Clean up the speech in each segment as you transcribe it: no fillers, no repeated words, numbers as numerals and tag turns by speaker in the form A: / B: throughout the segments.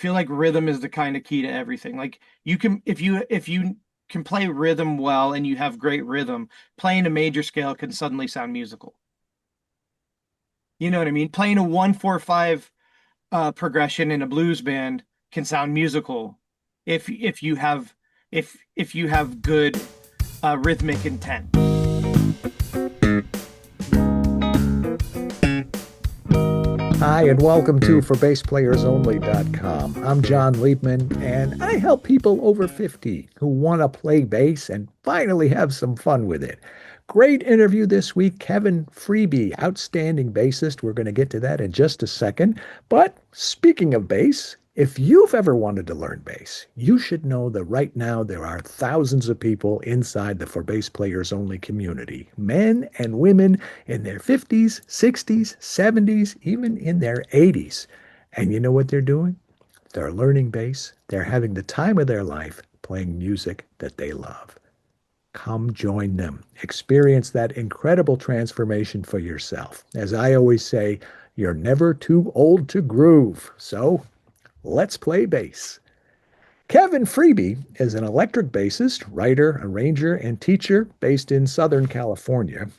A: feel like rhythm is the kind of key to everything. Like you can, if you can play rhythm well and you have great rhythm, playing a major scale can suddenly sound musical. You know what I mean? Playing a 1-4-5 progression in a blues band can sound musical if you have if you have good rhythmic intent.
B: Hi, and welcome to ForBassPlayersOnly.com. I'm John Liebman, and I help people over 50 who want to play bass and finally have some fun with it. Great interview this week, Kevin Freeby, outstanding bassist. We're going to get to that in just a second. But speaking of bass, if you've ever wanted to learn bass, you should know that right now there are thousands of people inside the For Bass Players Only community, men and women in their 50s, 60s, 70s, even in their 80s. And you know what they're doing? They're learning bass. They're having the time of their life playing music that they love. Come join them. Experience that incredible transformation for yourself. As I always say, you're never too old to groove. So let's play bass. Kevin Freeby is an electric bassist, writer, arranger, and teacher based in Southern California.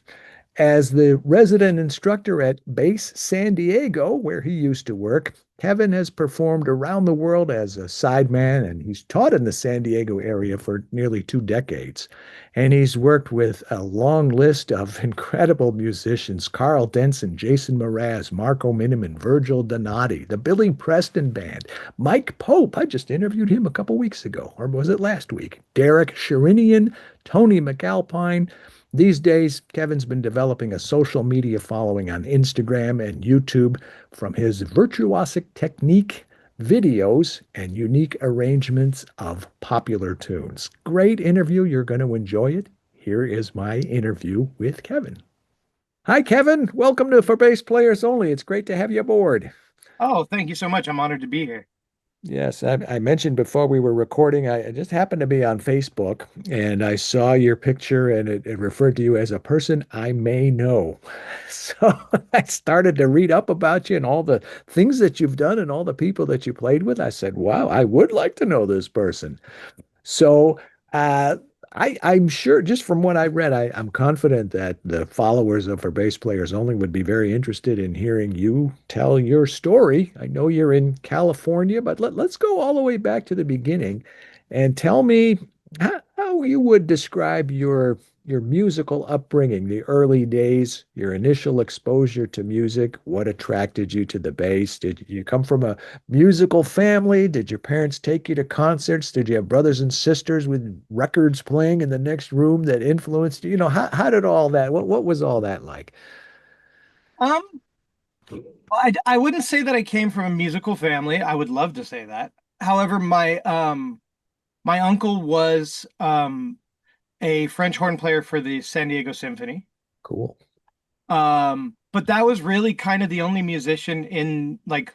B: As the resident instructor at Bass San Diego, where he used to work, Kevin has performed around the world as a sideman, and he's taught in the San Diego area for nearly 2 decades. And he's worked with a long list of incredible musicians: Carl Denson, Jason Mraz, Marco Miniman, Virgil Donati, the Billy Preston Band, Mike Pope. I just interviewed him a couple weeks ago, or was it last week? Derek Sherinian, Tony McAlpine. These days, Kevin's been developing a social media following on Instagram and YouTube from his virtuosic technique, videos, and unique arrangements of popular tunes. Great interview. You're going to enjoy it. Here is my interview with Kevin. Hi, Kevin. Welcome to For Bass Players Only. It's great to have you aboard.
A: Oh, thank you so much. I'm honored to be here.
B: Yes, I mentioned before we were recording, I just happened to be on Facebook and I saw your picture and it referred to you as a person I may know. So I started to read up about you and all the things that you've done and all the people that you played with. I said, wow, I would like to know this person. So uh, I'm sure, just from what I read, I'm confident that the followers of For Bass Players Only would be very interested in hearing you tell your story. I know you're in California, but let's go all the way back to the beginning and tell me how you would describe your musical upbringing, the early days, your initial exposure to music, what attracted you to the bass. Did you come from a musical family? Did your parents take you to concerts? Did you have brothers and sisters with records playing in the next room that influenced you? How did all that, what was all that like?
A: Um, I wouldn't say that I came from a musical family. I would love to say that. However, my uncle was a French horn player for the San Diego Symphony.
B: Cool.
A: But that was really kind of the only musician in like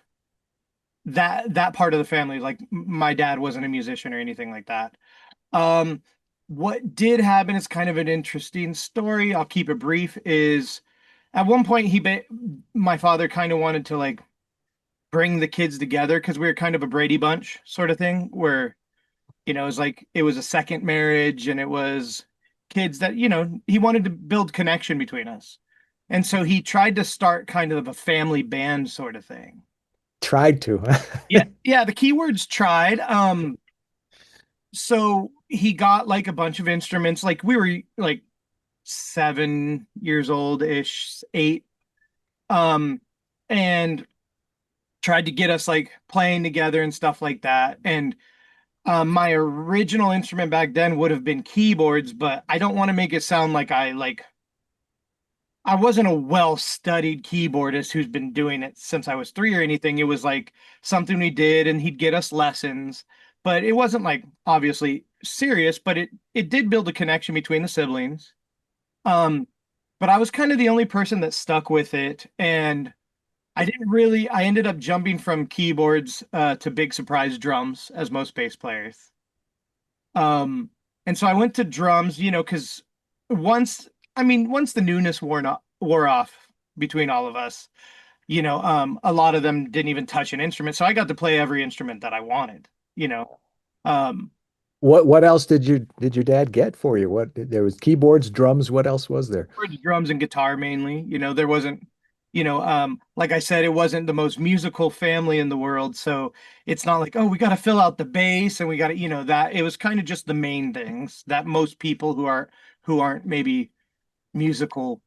A: that part of the family. Like my dad wasn't a musician or anything like that. Um, what did happen is kind of an interesting story. I'll keep it brief. Is at one point my father kind of wanted to like bring the kids together because we were kind of a Brady Bunch sort of thing where it was like it was a second marriage and it was kids that he wanted to build connection between us. And so he tried to start kind of a family band sort of thing.
B: Tried to.
A: Yeah, yeah, the keywords tried. So he got like a bunch of instruments. Like we were like 7 years old ish, eight. And tried to get us like playing together and stuff like that. And my original instrument back then would have been keyboards, but I don't want to make it sound like I wasn't a well-studied keyboardist who's been doing it since I was 3 or anything. It was like something we did, and he'd get us lessons, but it wasn't like obviously serious, but it did build a connection between the siblings. Um, but I was kind of the only person that stuck with it, and I ended up jumping from keyboards to big surprise drums, as most bass players. Um, and so I went to drums, because once the newness wore off between all of us, A lot of them didn't even touch an instrument, so I got to play every instrument that I wanted, you know. Um,
B: What else did your dad get for you? What there was keyboards, drums, what else was there?
A: for the drums and guitar mainly. There wasn't, like I said, it wasn't the most musical family in the world. So it's not like, oh, we got to fill out the bass and we got to, that it was kind of just the main things that most people who aren't maybe musical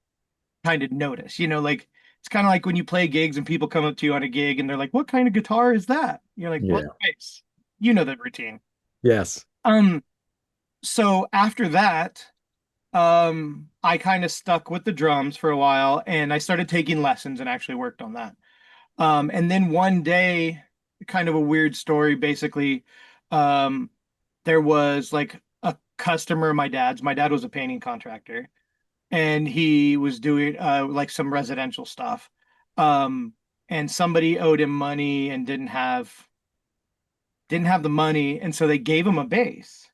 A: kind of notice. Like it's kind of like when you play gigs and people come up to you on a gig and they're like, what kind of guitar is that? You're like, well,
B: Yeah.
A: bass. You know the routine.
B: Yes.
A: Um, so after that, I kind of stuck with the drums for a while and I started taking lessons and actually worked on that. And then one day, kind of a weird story, basically, um, there was like a customer of my dad's. My dad was a painting contractor and he was doing like some residential stuff. Um, and somebody owed him money and didn't have the money, and so they gave him a bass.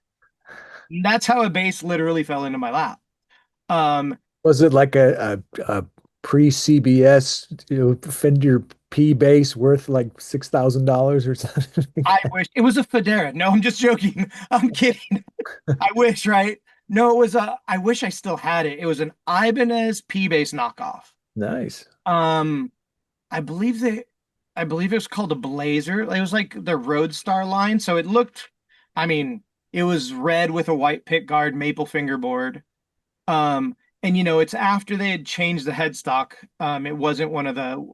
A: And that's how a bass literally fell into my lap. Um,
B: Was it like a pre-CBS, Fender P bass worth like $6,000 or something?
A: I wish it was a Federa. No, I'm just joking. I'm kidding. I wish, right? No, it was a. I wish I still had it. It was an Ibanez P-Bass knockoff.
B: Nice.
A: Um, I believe they, I believe it was called a Blazer. It was like the Roadstar line. So it looked, I mean, it was red with a white pick guard maple fingerboard. And it's after they had changed the headstock. It wasn't one of the.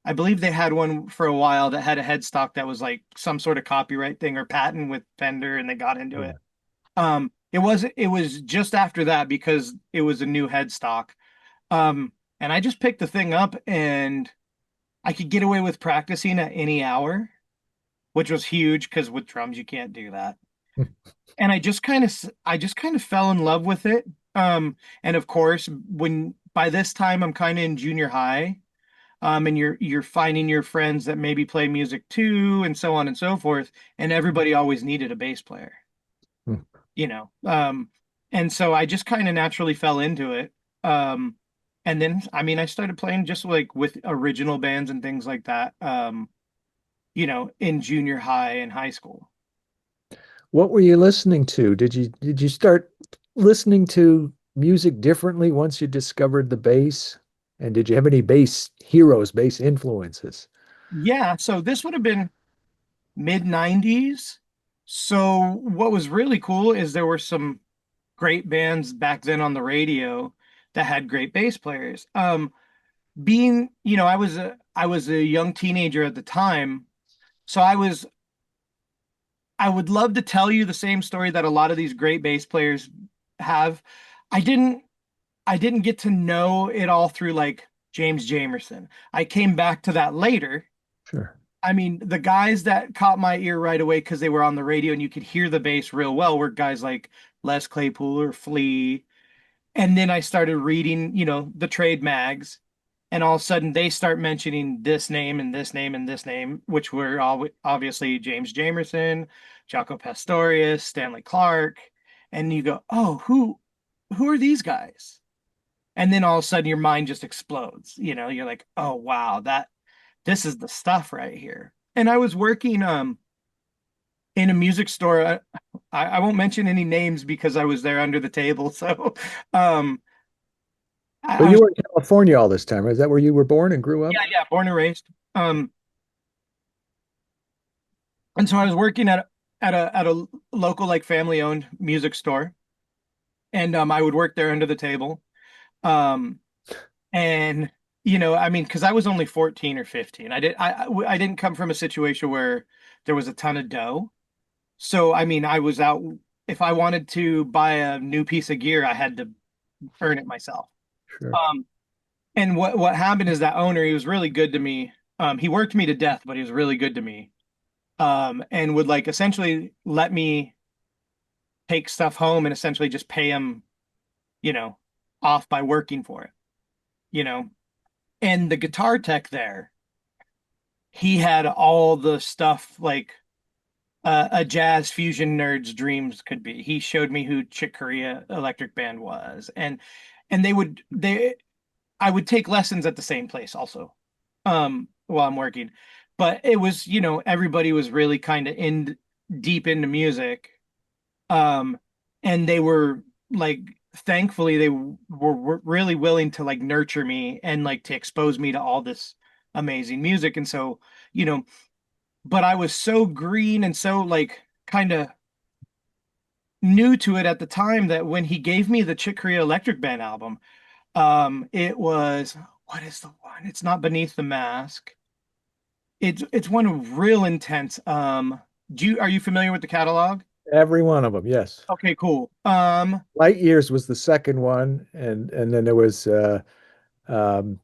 A: I believe they had one for a while that had a headstock that was like some sort of copyright thing or patent with Fender, and they got into
B: Yeah.
A: it. It was just after that because it was a new headstock. And I just picked the thing up and I could get away with practicing at any hour, which was huge because with drums you can't do that. And I just kind of fell in love with it. And of course, when by this time I'm kind of in junior high, and you're finding your friends that maybe play music too, and so on and so forth, and everybody always needed a bass player,
B: Hmm.
A: you know. And so I just kind of naturally fell into it. Um, and then I mean I started playing just like with original bands and things like that, in junior high and high school.
B: What were you listening to? Did you start listening to music differently once you discovered the bass? And did you have any bass heroes, bass influences?
A: Yeah, so this would have been mid 90s. So what was really cool is there were some great bands back then on the radio that had great bass players. I was a young teenager at the time, so I would love to tell you the same story that a lot of these great bass players have. I didn't I didn't get to know it all through like James Jamerson. I came back to that later.
B: Sure.
A: I mean, the guys that caught my ear right away because they were on the radio and you could hear the bass real well were guys like Les Claypool or Flea. And then I started reading, the trade mags, and all of a sudden they start mentioning this name and this name and this name, which were all obviously James Jamerson, Jaco Pastorius, Stanley Clark, and you go, oh, who are these guys? And then all of a sudden your mind just explodes. You're like, oh wow, this is the stuff right here. And I was working in a music store. I won't mention any names because I was there under the table. So um
B: But
A: I
B: you
A: was,
B: were in California all this time. Is that where you were born and grew up?
A: yeah, yeah, born and raised. And so I was working at a local like family owned music store, and I would work there under the table. Um and I mean, because I was only 14 or 15. I didn't come from a situation where there was a ton of dough. So I mean, I was out if I wanted to buy a new piece of gear, I had to earn it myself.
B: Sure.
A: Um and what happened is that owner, he was really good to me. He worked me to death, but he was really good to me. And would like essentially let me take stuff home and essentially just pay him, you know, off by working for it, you know. And the guitar tech there, he had all the stuff like a jazz fusion nerd's dreams could be. He showed me who Chick Corea Electric Band was, and I would take lessons at the same place also. while I'm working. But it was, everybody was really kind of in deep into music. Um, and they were like, thankfully, were really willing to like nurture me and like to expose me to all this amazing music. And so, you know, but I was so green and so like kind of new to it at the time that when he gave me the Chick Corea Electric Band album, it was, what is the one? It's not Beneath the Mask. It's one real intense. Are you familiar with the catalog?
B: Every one of them, yes.
A: Okay, cool.
B: Light Years was the second one, and then there was um,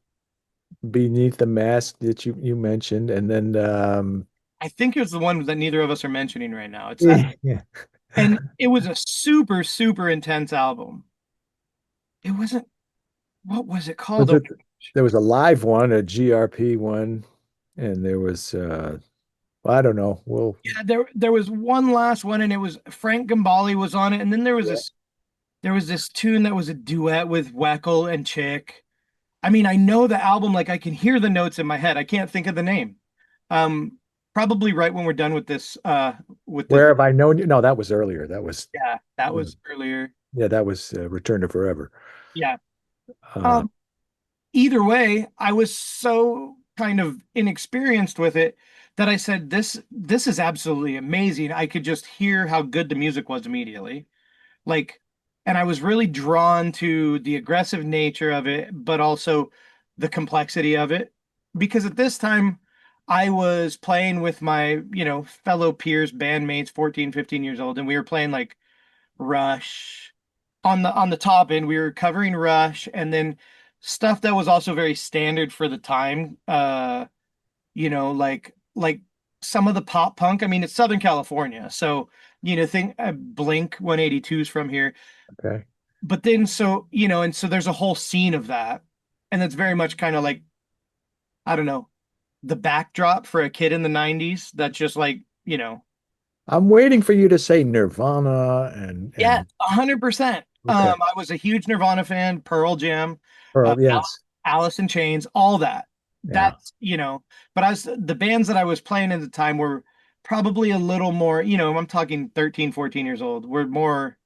B: Beneath the Mask that you mentioned, and then
A: I think it was the one that neither of us are mentioning right now. It's that,
B: yeah, yeah.
A: and it was a super, super intense album. It wasn't, what was it called?
B: Was
A: Oh,
B: it? There was a live one, a GRP one, and there was I don't know. Well,
A: yeah, there was one last one, and it was Frank Gambale was on it, and then
B: yeah.
A: there was this tune that was a duet with Weckl and Chick. I mean, I know the album, like I can hear the notes in my head. I can't think of the name. Um, Probably right when we're done with this, with the
B: Where have I known you? No, that was earlier. That was
A: yeah, that
B: yeah,
A: was earlier.
B: yeah, that was Return to Forever.
A: Yeah.
B: Uh,
A: Um, Either way, I was so kind of inexperienced with it that I said, this is absolutely amazing. I could just hear how good the music was immediately. Like, and I was really drawn to the aggressive nature of it, but also the complexity of it. Because at this time, I was playing with my, fellow peers, bandmates, 14, 15 years old, and we were playing like Rush. On the top end, we were covering Rush and then stuff that was also very standard for the time. Like some of the pop punk. I mean, it's Southern California, so think Blink 182's from here.
B: okay.
A: But then and so there's a whole scene of that, and that's very much kind of like, I don't know, the backdrop for a kid in the 90s. That's just like,
B: I'm waiting for you to say Nirvana
A: yeah,
B: and
A: 100%.
B: okay.
A: I was a huge Nirvana fan, Pearl Jam, uh,
B: Pearl, yes.
A: Alice in Chains, all that.
B: Yeah.
A: But the bands that I was playing at the time were probably a little more, I'm talking 13, 14 years old, were more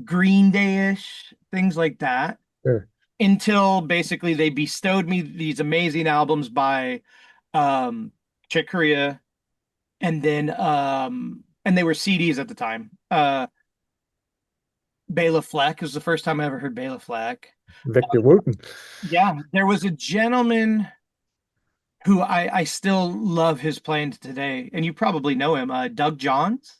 A: Green Day-ish, things like that,
B: Sure.
A: until basically they bestowed me these amazing albums by um Chick Corea, and they were CDs at the time. Bela Fleck was the first time I ever heard Bela Fleck.
B: Victor Wooten.
A: Yeah, there was a gentleman who I still love his playing today, and you probably know him, Doug Johns.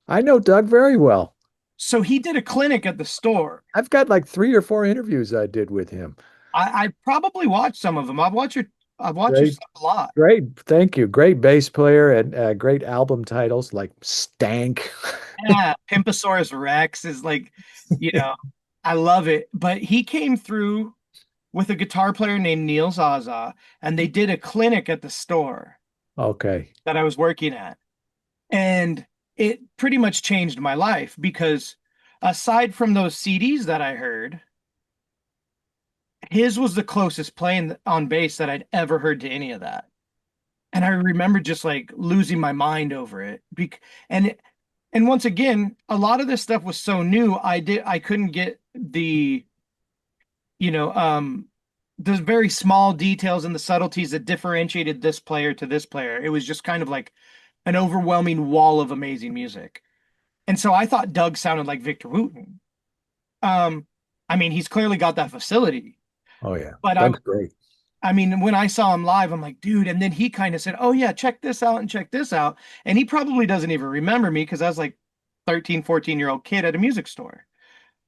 B: I know Doug very well.
A: So he did a clinic at the store.
B: I've got like 3 or 4 interviews I did with him.
A: I probably watched some of them. I've watched your
B: Great,
A: stuff a lot.
B: great. Thank you. Great bass player and great album titles like Stank.
A: Yeah, Pimposaurus Rex is like, you know, I love it. But he came through with a guitar player named Neil Zaza, and they did a clinic at the store
B: Okay.
A: that I was working at. And it pretty much changed my life because aside from those CDs that I heard, his was the closest playing on bass that I'd ever heard to any of that. And I remember just like losing my mind over it. And and once again, a lot of this stuff was so new, I couldn't get you know, um the very small details and the subtleties that differentiated this player to this player. It was just kind of like an overwhelming wall of amazing music. And so I thought Doug sounded like Victor Wooten. Um, I mean, he's clearly got that facility,
B: Oh yeah.
A: but
B: Doug's great.
A: I mean, when I saw him live, I'm like, dude. And then he kind of said, "Oh yeah, check this out and check this out." And he probably doesn't even remember me because I was like 13, 14-year-old kid at a music store.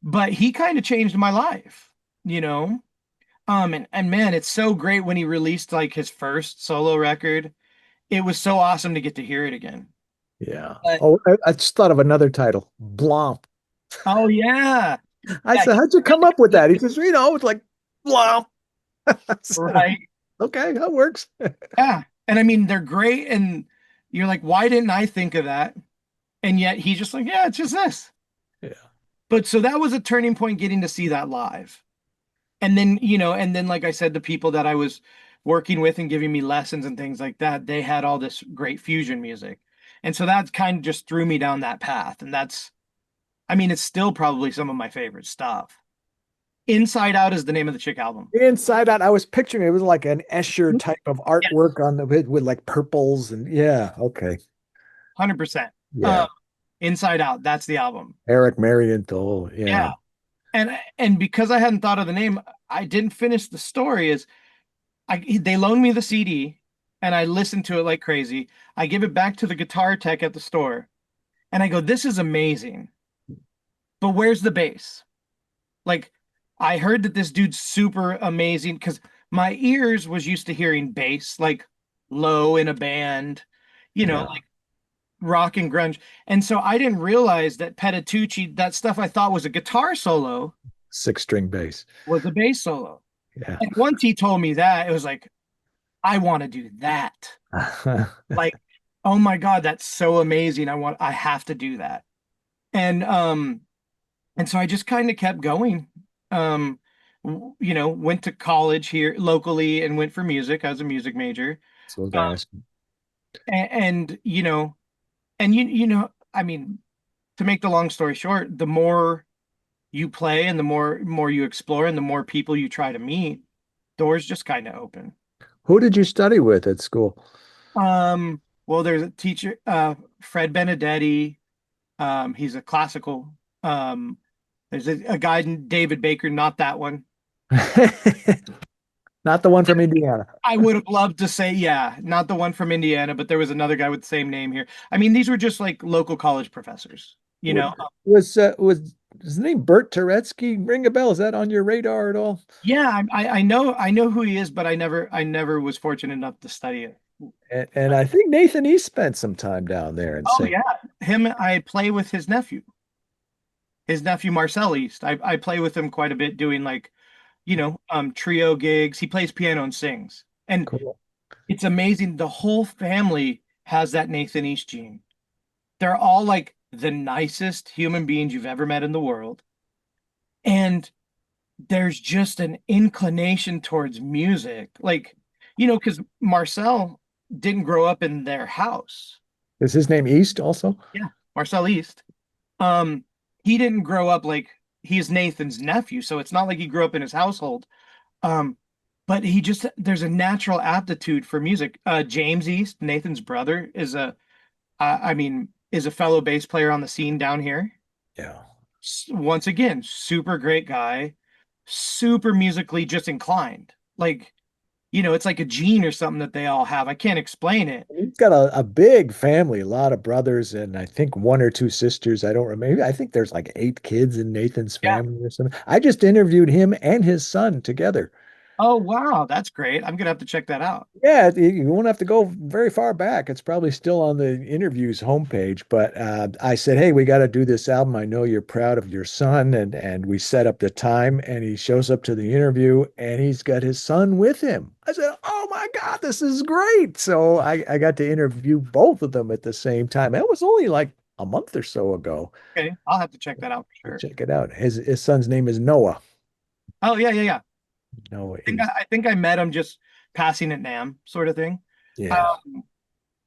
A: But he kind of changed my life, you know? And man, it's so great when he released like his first solo record. It was so awesome to get to hear it again.
B: Yeah.
A: But
B: Oh, I just thought of another title. Blomp.
A: oh yeah.
B: I
A: Yeah,
B: said, how'd you come up with that? He says, it's like Blomp. I said,
A: right.
B: okay, that works.
A: Yeah. And I mean, they're great. And you're like, why didn't I think of that? And yet he's just like, yeah, it's just this.
B: Yeah.
A: But so that was a turning point getting to see that live. And then, like I said, the people that I was working with and giving me lessons and things like that, they had all this great fusion music. And so that kind of just threw me down that path. And I mean, it's still probably some of my favorite stuff. Inside Out is the name of the Chick album.
B: Inside Out, I was picturing it was like an Escher
A: Yeah,
B: type of artwork on the with like purples and yeah, okay.
A: 100%.
B: Yeah.
A: Inside Out, that's the album.
B: Eric Marienthal, yeah.
A: Yeah. And because I hadn't thought of the name, I didn't finish the story. Is they loaned me the CD and I listened to it like crazy. I give it back to the guitar tech at the store and I go, "This is amazing, but where's the bass?" Like, I heard that this dude's super amazing because my ears was used to hearing bass like low in a band,
B: Yeah.
A: like rock and grunge. And so I didn't realize that Petitucci, that stuff I thought was a guitar solo,
B: Six string bass.
A: was a bass solo.
B: Yeah.
A: And once he told me that, it was like, I want to do that. Like, oh my God, that's so amazing. I have to do that. And and so I just kind of kept going. Went to college here locally and went for music. I was a music major.
B: So I was
A: Um,
B: asking.
A: and I mean, to make the long story short, the more you play and the more you explore and the more people you try to meet, doors just kind of open.
B: Who did you study with at school?
A: Well, there's a teacher, Fred Benedetti. He's a classical. There's a guy named David Baker, not that one.
B: Not the one from Indiana.
A: I would have loved to say, yeah, not the one from Indiana, but there was another guy with the same name here. I mean, these were just like local college professors, you
B: Was
A: know?
B: was his name Bert Turetsky? Ring a bell? Is that on your radar at all?
A: Yeah, I know who he is, but I never was fortunate enough to study it.
B: And I think Nathan East spent some time down there in
A: Oh
B: St.
A: yeah, I play with his nephew Marcel East. I play with him quite a bit, doing like trio gigs. He plays piano and sings, and
B: Cool.
A: it's amazing. The whole family has that Nathan East gene. They're all like the nicest human beings you've ever met in the world, and there's just an inclination towards music, like because Marcel didn't grow up in their house.
B: Is his name East also?
A: Yeah, Marcel East. Um, he didn't grow up like he's Nathan's nephew, so it's not like he grew up in his household. Um, but there's a natural aptitude for music. James East, Nathan's brother, is a fellow bass player on the scene down here.
B: Yeah.
A: Once again, super great guy, super musically just inclined. Like, it's like a gene or something that they all have. I can't explain it.
B: He's got a big family, a lot of brothers, and I think one or two sisters. I don't remember. I think there's like eight kids in Nathan's
A: Yeah.
B: family or something. I just interviewed him and his son together.
A: Oh, wow. That's great. I'm gonna have to check that out.
B: Yeah, you won't have to go very far back. It's probably still on the interviews homepage. But I said, "Hey, we got to do this album. I know you're proud of your son," and we set up the time. And he shows up to the interview, and he's got his son with him. I said, "Oh my God, this is great!" So I got to interview both of them at the same time. That was only like a month or so ago.
A: Okay, I'll have to check that out for sure.
B: Check it out. His son's name is Noah.
A: Oh yeah, yeah, yeah.
B: Noah
A: I think I,
B: East.
A: I think I met him just passing at Nam, sort of thing.
B: Yeah.
A: Um,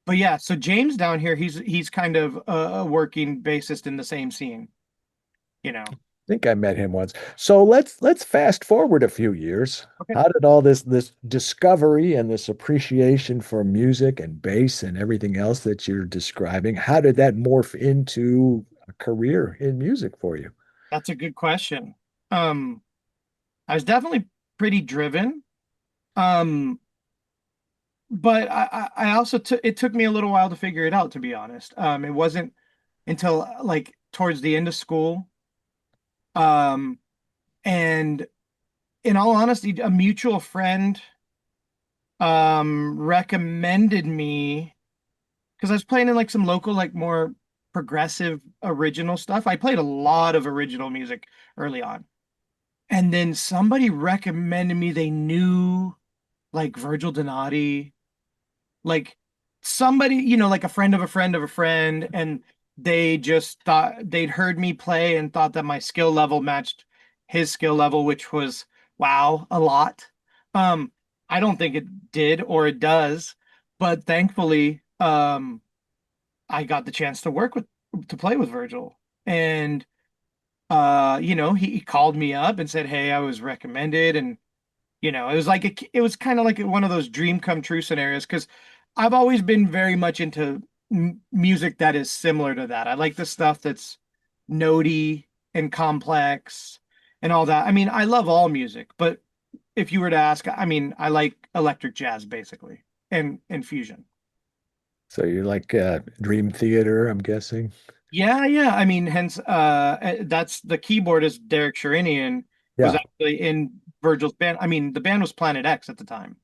A: but yeah, so James down here, he's kind of a working bassist in the same scene, you know.
B: Think I met him once. So let's fast forward a few years.
A: Okay.
B: How did all this discovery and this appreciation for music and bass and everything else that you're describing, how did that morph into a career in music for you?
A: That's a good question. Um, I was definitely pretty driven. Um, but I also took it took me a little while to figure it out, to be honest. It wasn't until like towards the end of school. Um, and in all honesty, a mutual friend recommended me because I was playing in like some local, like more progressive original stuff. I played a lot of original music early on. And then somebody recommended me they knew like Virgil Donati, like somebody, like a friend of a friend of a friend, and they just thought they'd heard me play and thought that my skill level matched his skill level, which was wow, a lot. Um, I don't think it did or it does, but thankfully, I got the chance to play with Virgil. And he called me up and said, "Hey, I was recommended." And it was like it was kind of like one of those dream come true scenarios because I've always been very much into m music that is similar to that. I like the stuff that's notey and complex and all that. I mean, I love all music, but if you were to ask, I mean, I like electric jazz basically and fusion.
B: So you like Dream Theater, I'm guessing.
A: Yeah, yeah. I mean, hence, that's the keyboardist Derek Sherinian was
B: Yeah.
A: actually in Virgil's band. I mean, the band was Planet X at the time,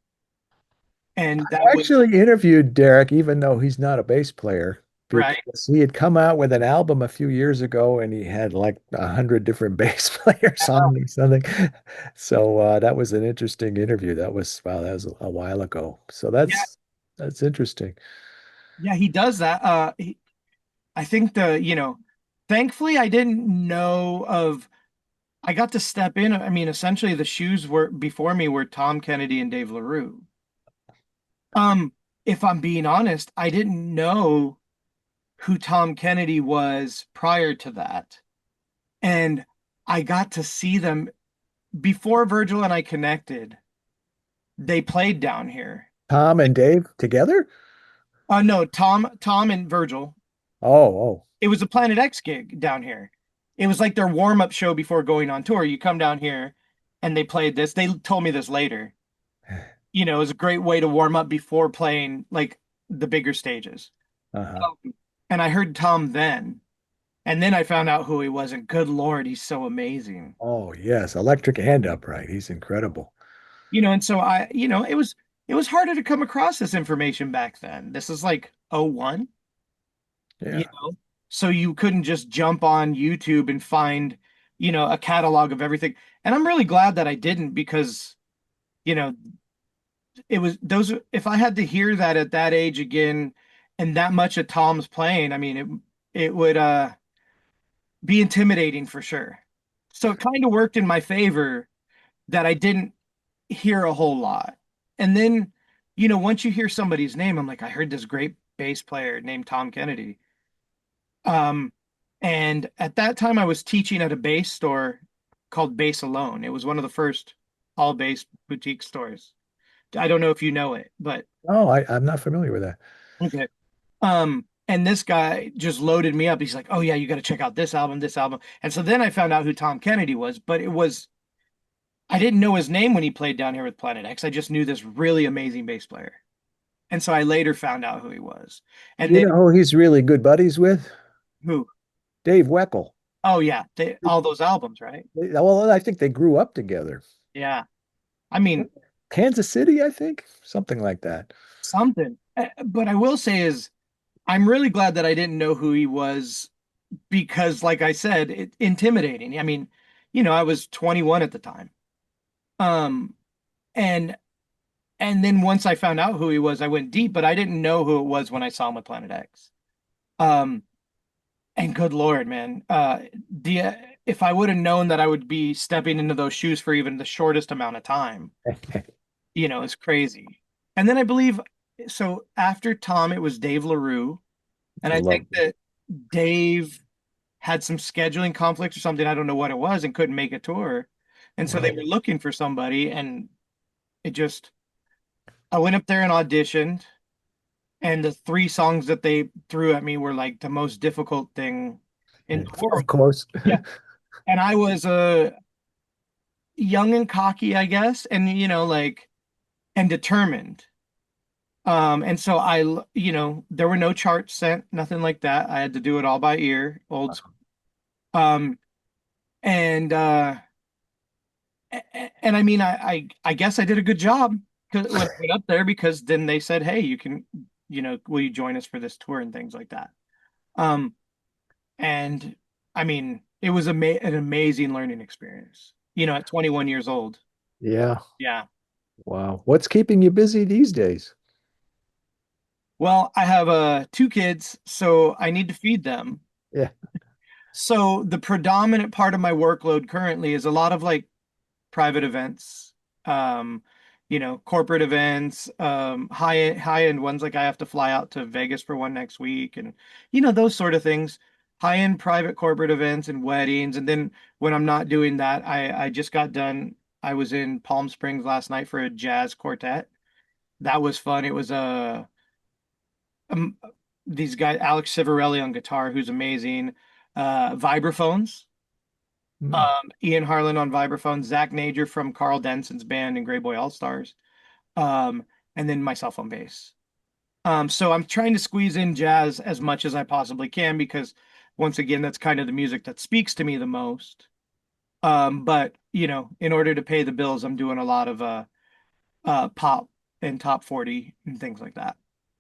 A: and that
B: I
A: was
B: actually interviewed Derek, even though he's not a bass player,
A: right.
B: because he had come out with an album a few years ago and he had like 100 different bass players on it or something. So that was an interesting interview. That was, wow, that was a while ago. So
A: Yeah,
B: that's interesting.
A: yeah, he does that. I think thankfully, I didn't know of. I got to step in. I mean, essentially, the shoes were before me were Tom Kennedy and Dave LaRue. Um, if I'm being honest, I didn't know who Tom Kennedy was prior to that. And I got to see them before Virgil and I connected. They played down here.
B: Tom and Dave together?
A: No, Tom and Virgil.
B: Oh, oh.
A: It was a Planet X gig down here. It was like their warm-up show before going on tour. You come down here and they played this. They told me this later. It was a great way to warm up before playing like the bigger stages.
B: Uh-huh.
A: And I heard Tom then. And then I found out who he was, and good Lord, he's so amazing.
B: Oh, yes. Electric and upright. He's incredible.
A: And so it was harder to come across this information back then. This is like '01, you
B: Yeah.
A: know. So you couldn't just jump on YouTube and find, a catalog of everything. And I'm really glad that I didn't because, you know, it was those if I had to hear that at that age again and that much of Tom's playing, I mean it would be intimidating for sure. So it kind of worked in my favor that I didn't hear a whole lot. And then, once you hear somebody's name, I'm like, I heard this great bass player named Tom Kennedy. Um, and at that time, I was teaching at a bass store called Bass Alone. It was one of the first all bass boutique stores. I don't know if you know it, but
B: Oh, I'm not familiar with that.
A: okay. And this guy just loaded me up. He's like, "Oh yeah, you got to check out this album, this album." And so then I found out who Tom Kennedy was, but I didn't know his name when he played down here with Planet X. I just knew this really amazing bass player. And so I later found out who he was. And
B: You
A: then
B: know who he's really good buddies with?
A: who?
B: Dave Weckl.
A: Oh yeah, all those albums, right?
B: Well, I think they grew up together.
A: Yeah. I mean,
B: Kansas City, I think, something like that.
A: something. But I will say is I'm really glad that I didn't know who he was because like I said, intimidating. I mean, I was 21 at the time. Um and and then once I found out who he was, I went deep, but I didn't know who it was when I saw him with Planet X. Um and good Lord, man, the if I would have known that I would be stepping into those shoes for even the shortest amount of time, it's crazy. And then I believe so after Tom, it was Dave LaRue, and I think
B: Love.
A: that Dave had some scheduling conflicts or something. I don't know what it was and couldn't make a tour. And so they
B: Wow.
A: were looking for somebody, and it just I went up there and auditioned, and the three songs that they threw at me were like the most difficult thing in the
B: Of
A: world.
B: course.
A: Yeah. And I was young and cocky, I guess, and like and determined. And so there were no charts sent, nothing like that. I had to do it all by ear, old school. Um, and and I mean, I guess I did a good job when I went up there because then they said, "Hey, you can, will you join us for this tour and things like that." Um, and I mean, it was an amazing learning experience. At 21 years old.
B: Yeah.
A: Yeah.
B: Wow. What's keeping you busy these days?
A: Well, I have two kids, so I need to feed them.
B: Yeah.
A: So the predominant part of my workload currently is a lot of like private events. Um, corporate events, high end ones, like I have to fly out to Vegas for one next week, and those sort of things. High end private corporate events and weddings. And then when I'm not doing that, I just got done. I was in Palm Springs last night for a jazz quartet. That was fun. It was um these guys, Alex Civarelli on guitar, who's amazing. Vibraphones.
B: Hmm.
A: Ian Harlan on vibraphones, Zach Nager from Carl Denson's band and Grey Boy All Stars, um, and then myself on bass. So I'm trying to squeeze in jazz as much as I possibly can because, once again, that's kind of the music that speaks to me the most. But in order to pay the bills, I'm doing a lot of pop and top 40 and things like that.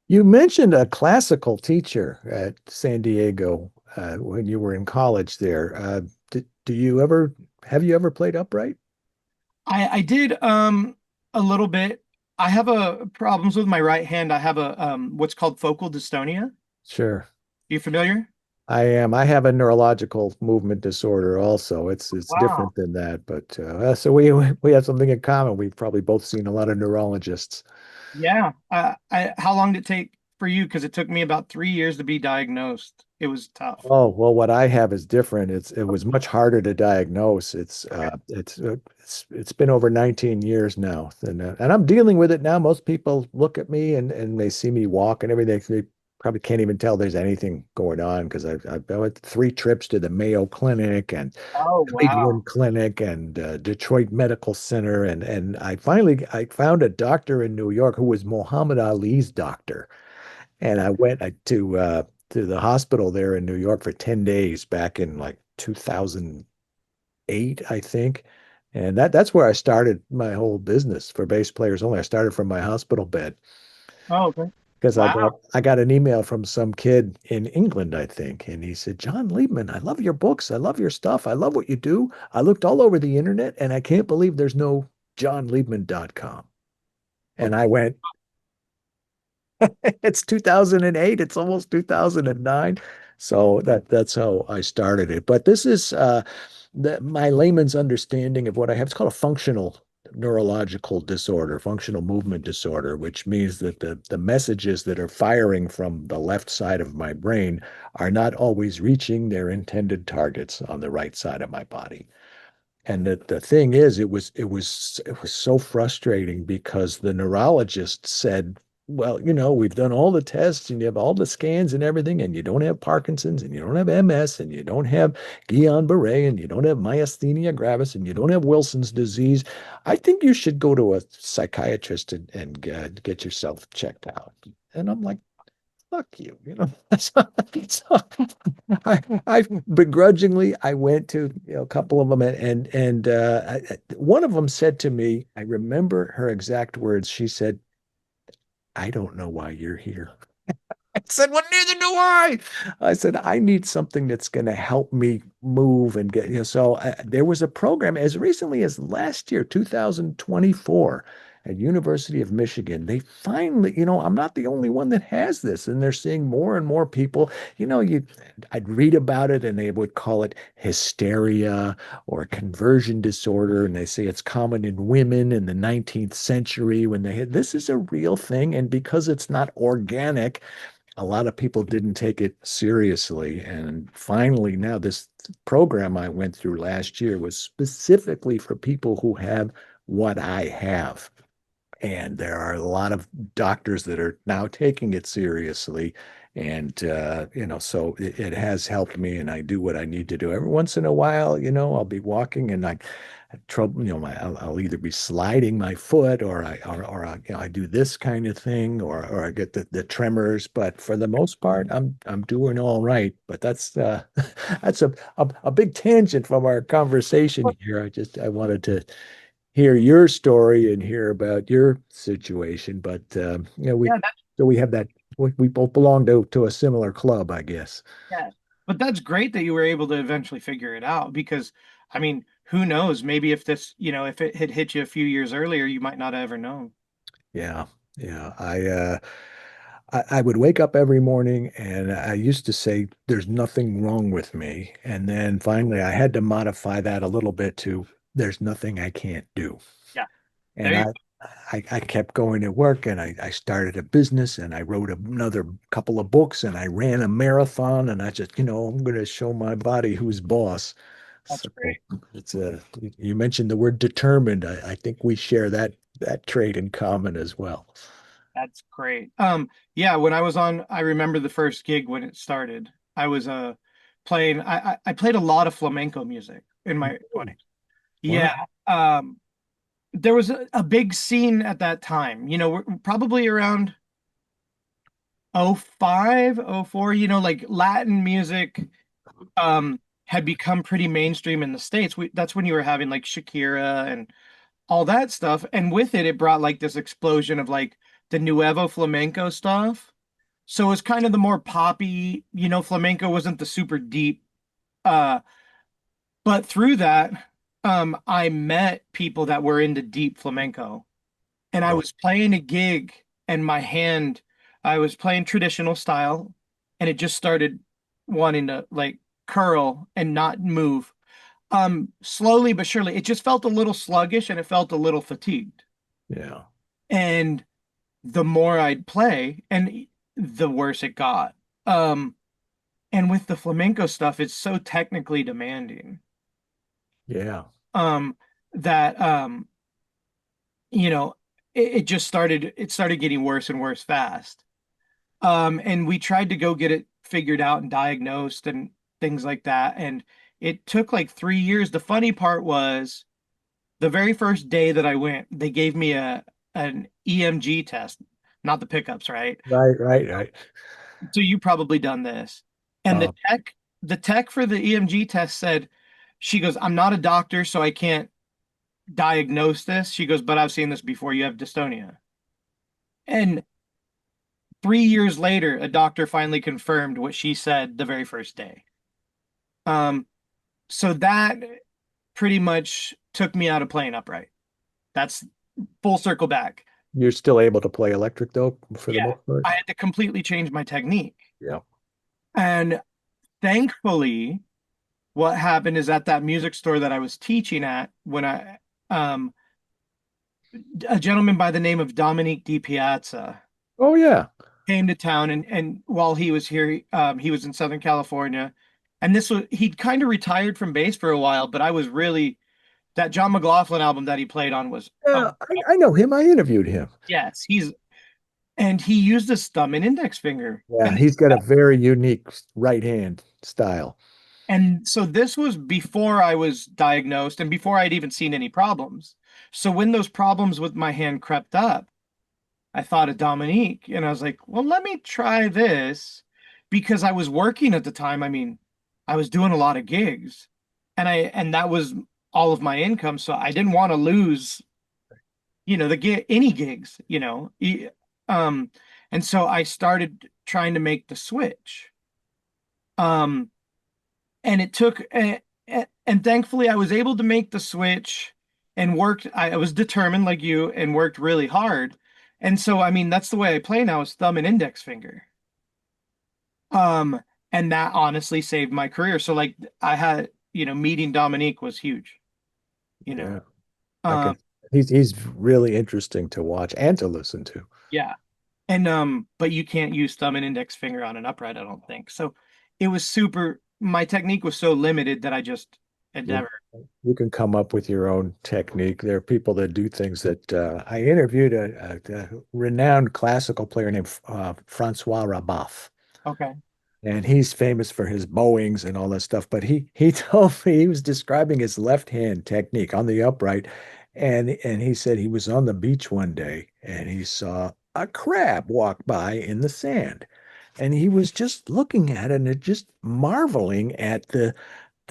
B: You mentioned a classical teacher at San Diego when you were in college there. Do you ever have you ever played upright?
A: I did a little bit. I have a problems with my right hand. I have a what's called focal dystonia.
B: Sure.
A: You familiar?
B: I am. I have a neurological movement disorder also. It's
A: Wow.
B: different than that, but so we have something in common. We've probably both seen a lot of neurologists.
A: Yeah. How long did it take for you? Because it took me about 3 years to be diagnosed. It was tough.
B: Oh, well, what I have is different. It was much harder to diagnose.
A: Okay.
B: It's been over 19 years now, and I'm dealing with it now. Most people look at me and they see me walk and everything. They probably can't even tell there's anything going on because I've been with 3 trips to the Mayo Clinic and
A: Oh, wow.
B: Cleveland Clinic and Detroit Medical Center, and I found a doctor in New York who was Muhammad Ali's doctor. And I went to the hospital there in New York for 10 days back in like 2008, I think. And that's where I started my whole business for bass players only. I started from my hospital bed
A: Oh, okay.
B: because
A: Wow.
B: I got an email from some kid in England, I think, and he said, "John Liebman, I love your books. I love your stuff. I love what you do. I looked all over the internet and I can't believe there's no johnliebman.com." And I went, it's 2008. It's almost 2009. So that's how I started it. But this is my layman's understanding of what I have. It's called a functional neurological disorder, functional movement disorder, which means that the messages that are firing from the left side of my brain are not always reaching their intended targets on the right side of my body. And the thing is, it was so frustrating because the neurologist said, "Well, we've done all the tests and you have all the scans and everything, and you don't have Parkinson's and you don't have MS and you don't have Guillain-Barré and you don't have myasthenia gravis and you don't have Wilson's disease. I think you should go to a psychiatrist and get yourself checked out." And I'm like, fuck you. So I begrudgingly I went to a couple of them one of them said to me, I remember her exact words. She said, "I don't know why you're here." I said, "Well, neither do I." I said, "I need something that's going to help me move and get." So there was a program as recently as last year, 2024, at University of Michigan. They finally, I'm not the only one that has this, and they're seeing more and more people. I'd read about it, and they would call it hysteria or conversion disorder, and they say it's common in women in the 19th century when they had. This is a real thing, and because it's not organic, a lot of people didn't take it seriously. And finally, now this program I went through last year was specifically for people who have what I have. And there are a lot of doctors that are now taking it seriously. And, so it has helped me, and I do what I need to do. Every once in a while, I'll be walking and I trouble, I'll either be sliding my foot or I do this kind of thing or I get the tremors. But for the most part, I'm doing all right. But that's that's a big tangent from our conversation here. I wanted to hear your story and hear about your situation. But we
A: Yeah,
B: so we have that we both belong to a similar club, I guess.
A: yeah. But that's great that you were able to eventually figure it out because, I mean, who knows? Maybe if if it had hit you a few years earlier, you might not have ever known.
B: Yeah, yeah. I would wake up every morning and I used to say there's nothing wrong with me. And then finally I had to modify that a little bit to there's nothing I can't do.
A: Yeah, there
B: And
A: you
B: I
A: go.
B: I kept going to work and I started a business and I wrote another couple of books and I ran a marathon and I just, I'm going to show my body who's boss.
A: That's
B: So
A: great.
B: it's you mentioned the word determined. I think we share that trait in common as well.
A: That's great. Yeah, when I was on, I remember the first gig when it started. I was playing. I played a lot of flamenco music in my 20s.
B: Wow.
A: Yeah. There was a big scene at that time. We're probably around '05, '04. Like Latin music had become pretty mainstream in the States. That's when you were having like Shakira and all that stuff. And with it, it brought like this explosion of like the Nuevo flamenco stuff. So it was kind of the more poppy, flamenco wasn't the super deep. Uh, but through that, I met people that were into deep flamenco. And I
B: Oh,
A: was playing a gig and I was playing traditional style and it just started wanting to like curl and not move. Slowly but surely, it just felt a little sluggish and it felt a little fatigued.
B: yeah.
A: And the more I'd play, and the worse it got. Um, and with the flamenco stuff, it's so technically demanding.
B: Yeah.
A: Um, that you know, it started getting worse and worse fast. And we tried to go get it figured out and diagnosed and things like that. And it took like 3 years. The funny part was the very first day that I went, they gave me an EMG test, not the pickups, right?
B: Right, right, right.
A: So you probably done this. And
B: Um,
A: the tech for the EMG test said, she goes, I'm not a doctor, so I can't diagnose this. She goes, but I've seen this before. You have dystonia. And 3 years later, a doctor finally confirmed what she said the very first day. Um, so that pretty much took me out of playing upright. That's full circle back.
B: you're still able to play electric though, for the
A: Yeah,
B: most part.
A: I had to completely change my technique.
B: Yeah.
A: And thankfully, what happened is at that music store that I was teaching at, um, a gentleman by the name of Dominique Di Piazza
B: Oh yeah.
A: came to town, and while he was here, he was in Southern California, and he'd kind of retired from bass for a while, but I was really that John McLaughlin album that he played on was
B: Yeah, I know him. I interviewed him.
A: yes, he used his thumb and index finger,
B: Yeah, he's got a very unique right hand style.
A: and so this was before I was diagnosed and before I'd even seen any problems. So when those problems with my hand crept up, I thought of Dominique and I was like, well, let me try this because I was working at the time. I mean, I was doing a lot of gigs and that was all of my income. So I didn't want to lose, the gig, any gigs, Um, and so I started trying to make the switch. Um, and it took, and thankfully I was able to make the switch and worked. I was determined like you and worked really hard. And so, I mean, that's the way I play now is thumb and index finger. Um, and that honestly saved my career. So like I had, meeting Dominique was huge, you know.
B: Yeah, I
A: Um,
B: can. He's really interesting to watch and to listen to.
A: yeah. And but you can't use thumb and index finger on an upright, I don't think. So it was super my technique was so limited that I just had
B: You
A: never
B: you can come up with your own technique. There are people that do things that I interviewed a renowned classical player named Francois Rabauf.
A: okay.
B: And he's famous for his bowings and all that stuff. But he told me he was describing his left hand technique on the upright, and he said he was on the beach one day and he saw a crab walk by in the sand, and he was just looking at it and just marveling at the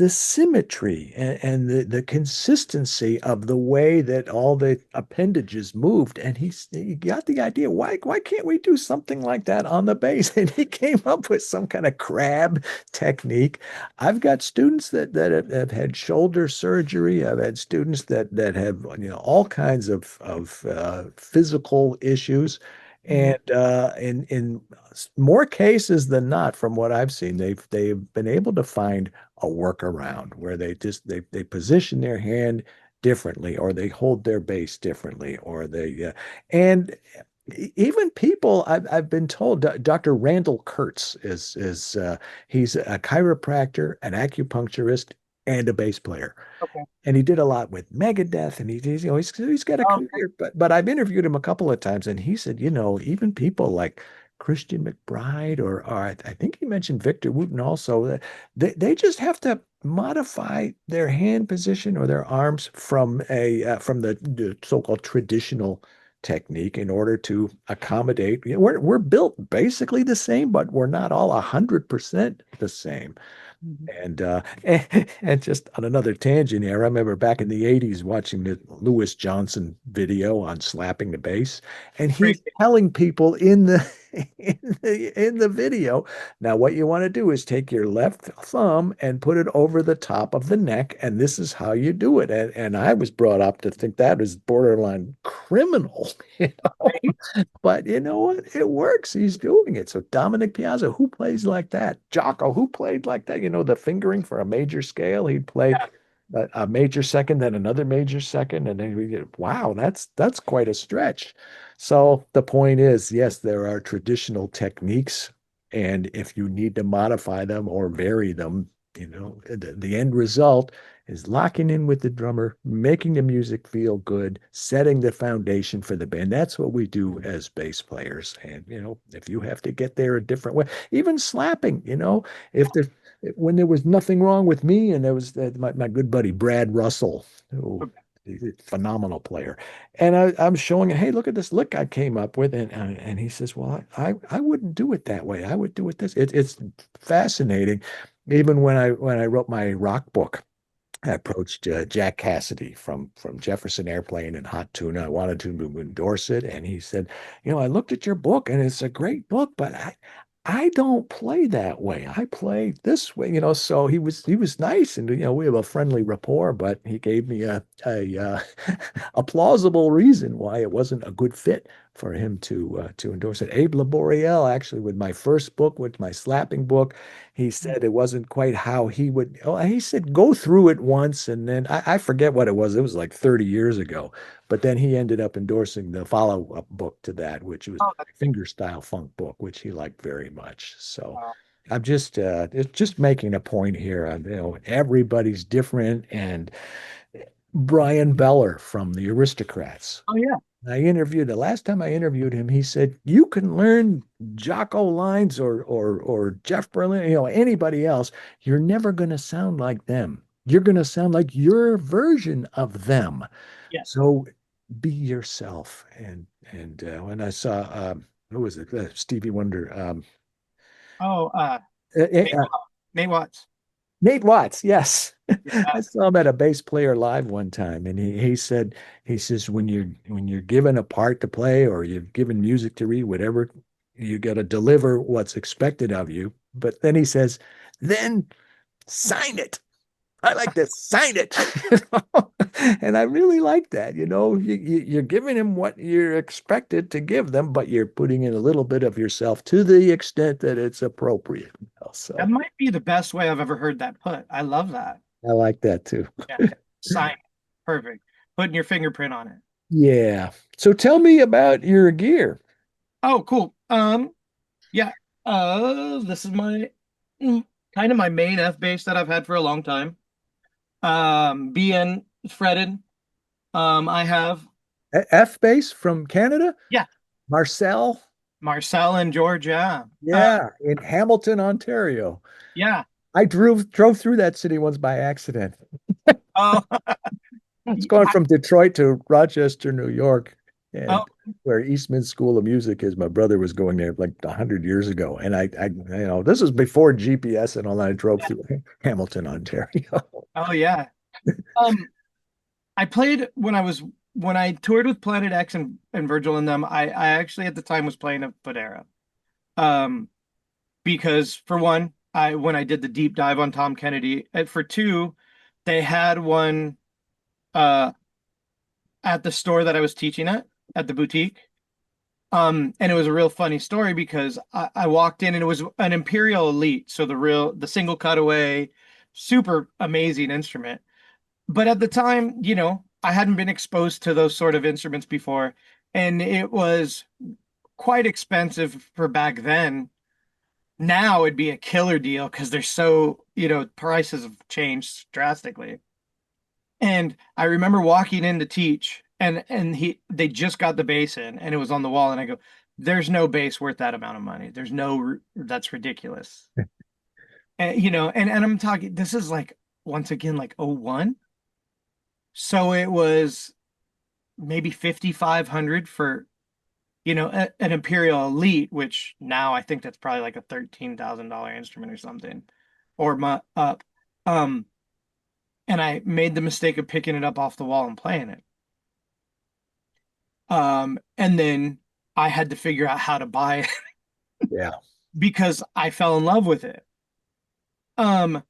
B: symmetry and the consistency of the way that all the appendages moved. And he got the idea, why can't we do something like that on the bass? And he came up with some kind of crab technique. I've got students that have had shoulder surgery. I've had students that have all kinds of physical issues.
A: Mhm.
B: And in more cases than not, from what I've seen, they've been able to find a workaround where they position their hand differently, or they hold their bass differently, or and even people I've been told, Dr. Randall Kurtz is he's a chiropractor, an acupuncturist, and a bass player.
A: Okay.
B: And he did a lot with Megadeth, and he's got a
A: Okay.
B: career. But I've interviewed him a couple of times, and he said, even people like Christian McBride, or I think he mentioned Victor Wooten also, they just have to modify their hand position or their arms from the so-called traditional technique in order to accommodate. We're built basically the same, but we're not all 100% the same.
A: Mhm.
B: And just on another tangent here, I remember back in the 80s watching the Lewis Johnson video on slapping the bass, and
A: Great.
B: he's telling people in the in the video, now what you want to do is take your left thumb and put it over the top of the neck, and this is how you do it. And I was brought up to think that is borderline criminal, you know.
A: Right.
B: But you know what? It works. He's doing it. So Dominic Piazza, who plays like that? Jocko, who played like that? The fingering for a major scale. He'd play
A: Yeah.
B: a major second, then another major second, and then we get, wow, that's quite a stretch. So the point is, yes, there are traditional techniques, and if you need to modify them or vary them, the end result is locking in with the drummer, making the music feel good, setting the foundation for the band. That's what we do as bass players. And, if you have to get there a different way, even slapping, if there, when there was nothing wrong with me, and there was my good buddy, Brad Russell, who
A: Okay.
B: he's a phenomenal player. And I'm showing him, hey, look at this lick I came up with. And he says, well, I wouldn't do it that way. I would do it this. It's fascinating. Even when I wrote my rock book, I approached Jack Cassidy from Jefferson Airplane and Hot Tuna. I wanted to endorse it, and he said, I looked at your book, and it's a great book, but I don't play that way. I play this way, So he was nice, and we have a friendly rapport, but he gave me a a plausible reason why it wasn't a good fit for him to endorse it. Abe Laboriel, actually, with my first book, with my slapping book, he said it wasn't quite how he would. Oh, he said go through it once, and then I forget what it was. It was like 30 years ago, but then he ended up endorsing the follow-up book to that, which was
A: Oh, that's
B: fingerstyle funk book, which he liked very much. So
A: wow.
B: I'm just making a point here. Everybody's different, and Brian Beller from the Aristocrats.
A: Oh yeah.
B: The last time I interviewed him, he said, you can learn Jocko lines or Jeff Berlin, anybody else. You're never going to sound like them. You're going to sound like your version of them.
A: Yes.
B: So be yourself. And when I saw, who was it? Stevie Wonder.
A: Oh,
B: Uh, uh,
A: Nate
B: uh,
A: Watts. Nate Watts.
B: Nate Watts, yes.
A: Yeah.
B: I saw him at a bass player live one time, and he says when you're given a part to play or you're given music to read, whatever, you got to deliver what's expected of you. But then he says, then sign it. I like to sign it. And I really like that. You're giving him what you're expected to give them, but you're putting in a little bit of yourself to the extent that it's appropriate.
A: That
B: So
A: might be the best way I've ever heard that put. I love that.
B: I like that too.
A: Yeah. Sign. Perfect. Putting your fingerprint on it.
B: Yeah. So tell me about your gear.
A: Oh, cool. Yeah. This is my mm, kind of my main F bass that I've had for a long time. BN fretted. I have,
B: F bass from Canada,
A: yeah,
B: Marcel.
A: Marcel and George. Yeah.
B: Yeah, in Hamilton, Ontario.
A: Yeah.
B: I drove through that city once by accident.
A: Oh,
B: It's going from Detroit to Rochester, New York,
A: oh,
B: and where Eastman School of Music is. My brother was going there like 100 years ago, and this was before GPS and all that. I drove
A: yeah.
B: through Hamilton, Ontario.
A: Oh, yeah. Um, I played when I toured with Planet X and Virgil and them. I actually at the time was playing a Fodera. Um, because for one, I when I did the deep dive on Tom Kennedy, and for two, they had one uh at the store that I was teaching at the boutique. And it was a real funny story because I walked in and it was an Imperial Elite, so the single cutaway, super amazing instrument. But at the time, I hadn't been exposed to those sort of instruments before, and it was quite expensive for back then. Now it'd be a killer deal because they're so, prices have changed drastically. And I remember walking in to teach, and they just got the bass in, and it was on the wall, and I go, "There's no bass worth that amount of money. There's no, that's ridiculous." And and I'm talking. This is like once again like '01, so it was maybe 5,500 for an Imperial Elite, which now I think that's probably like a $13,000 instrument or something, or up. Um, and I made the mistake of picking it up off the wall and playing it. And then I had to figure out how to buy it
B: Yeah.
A: because I fell in love with it. Um,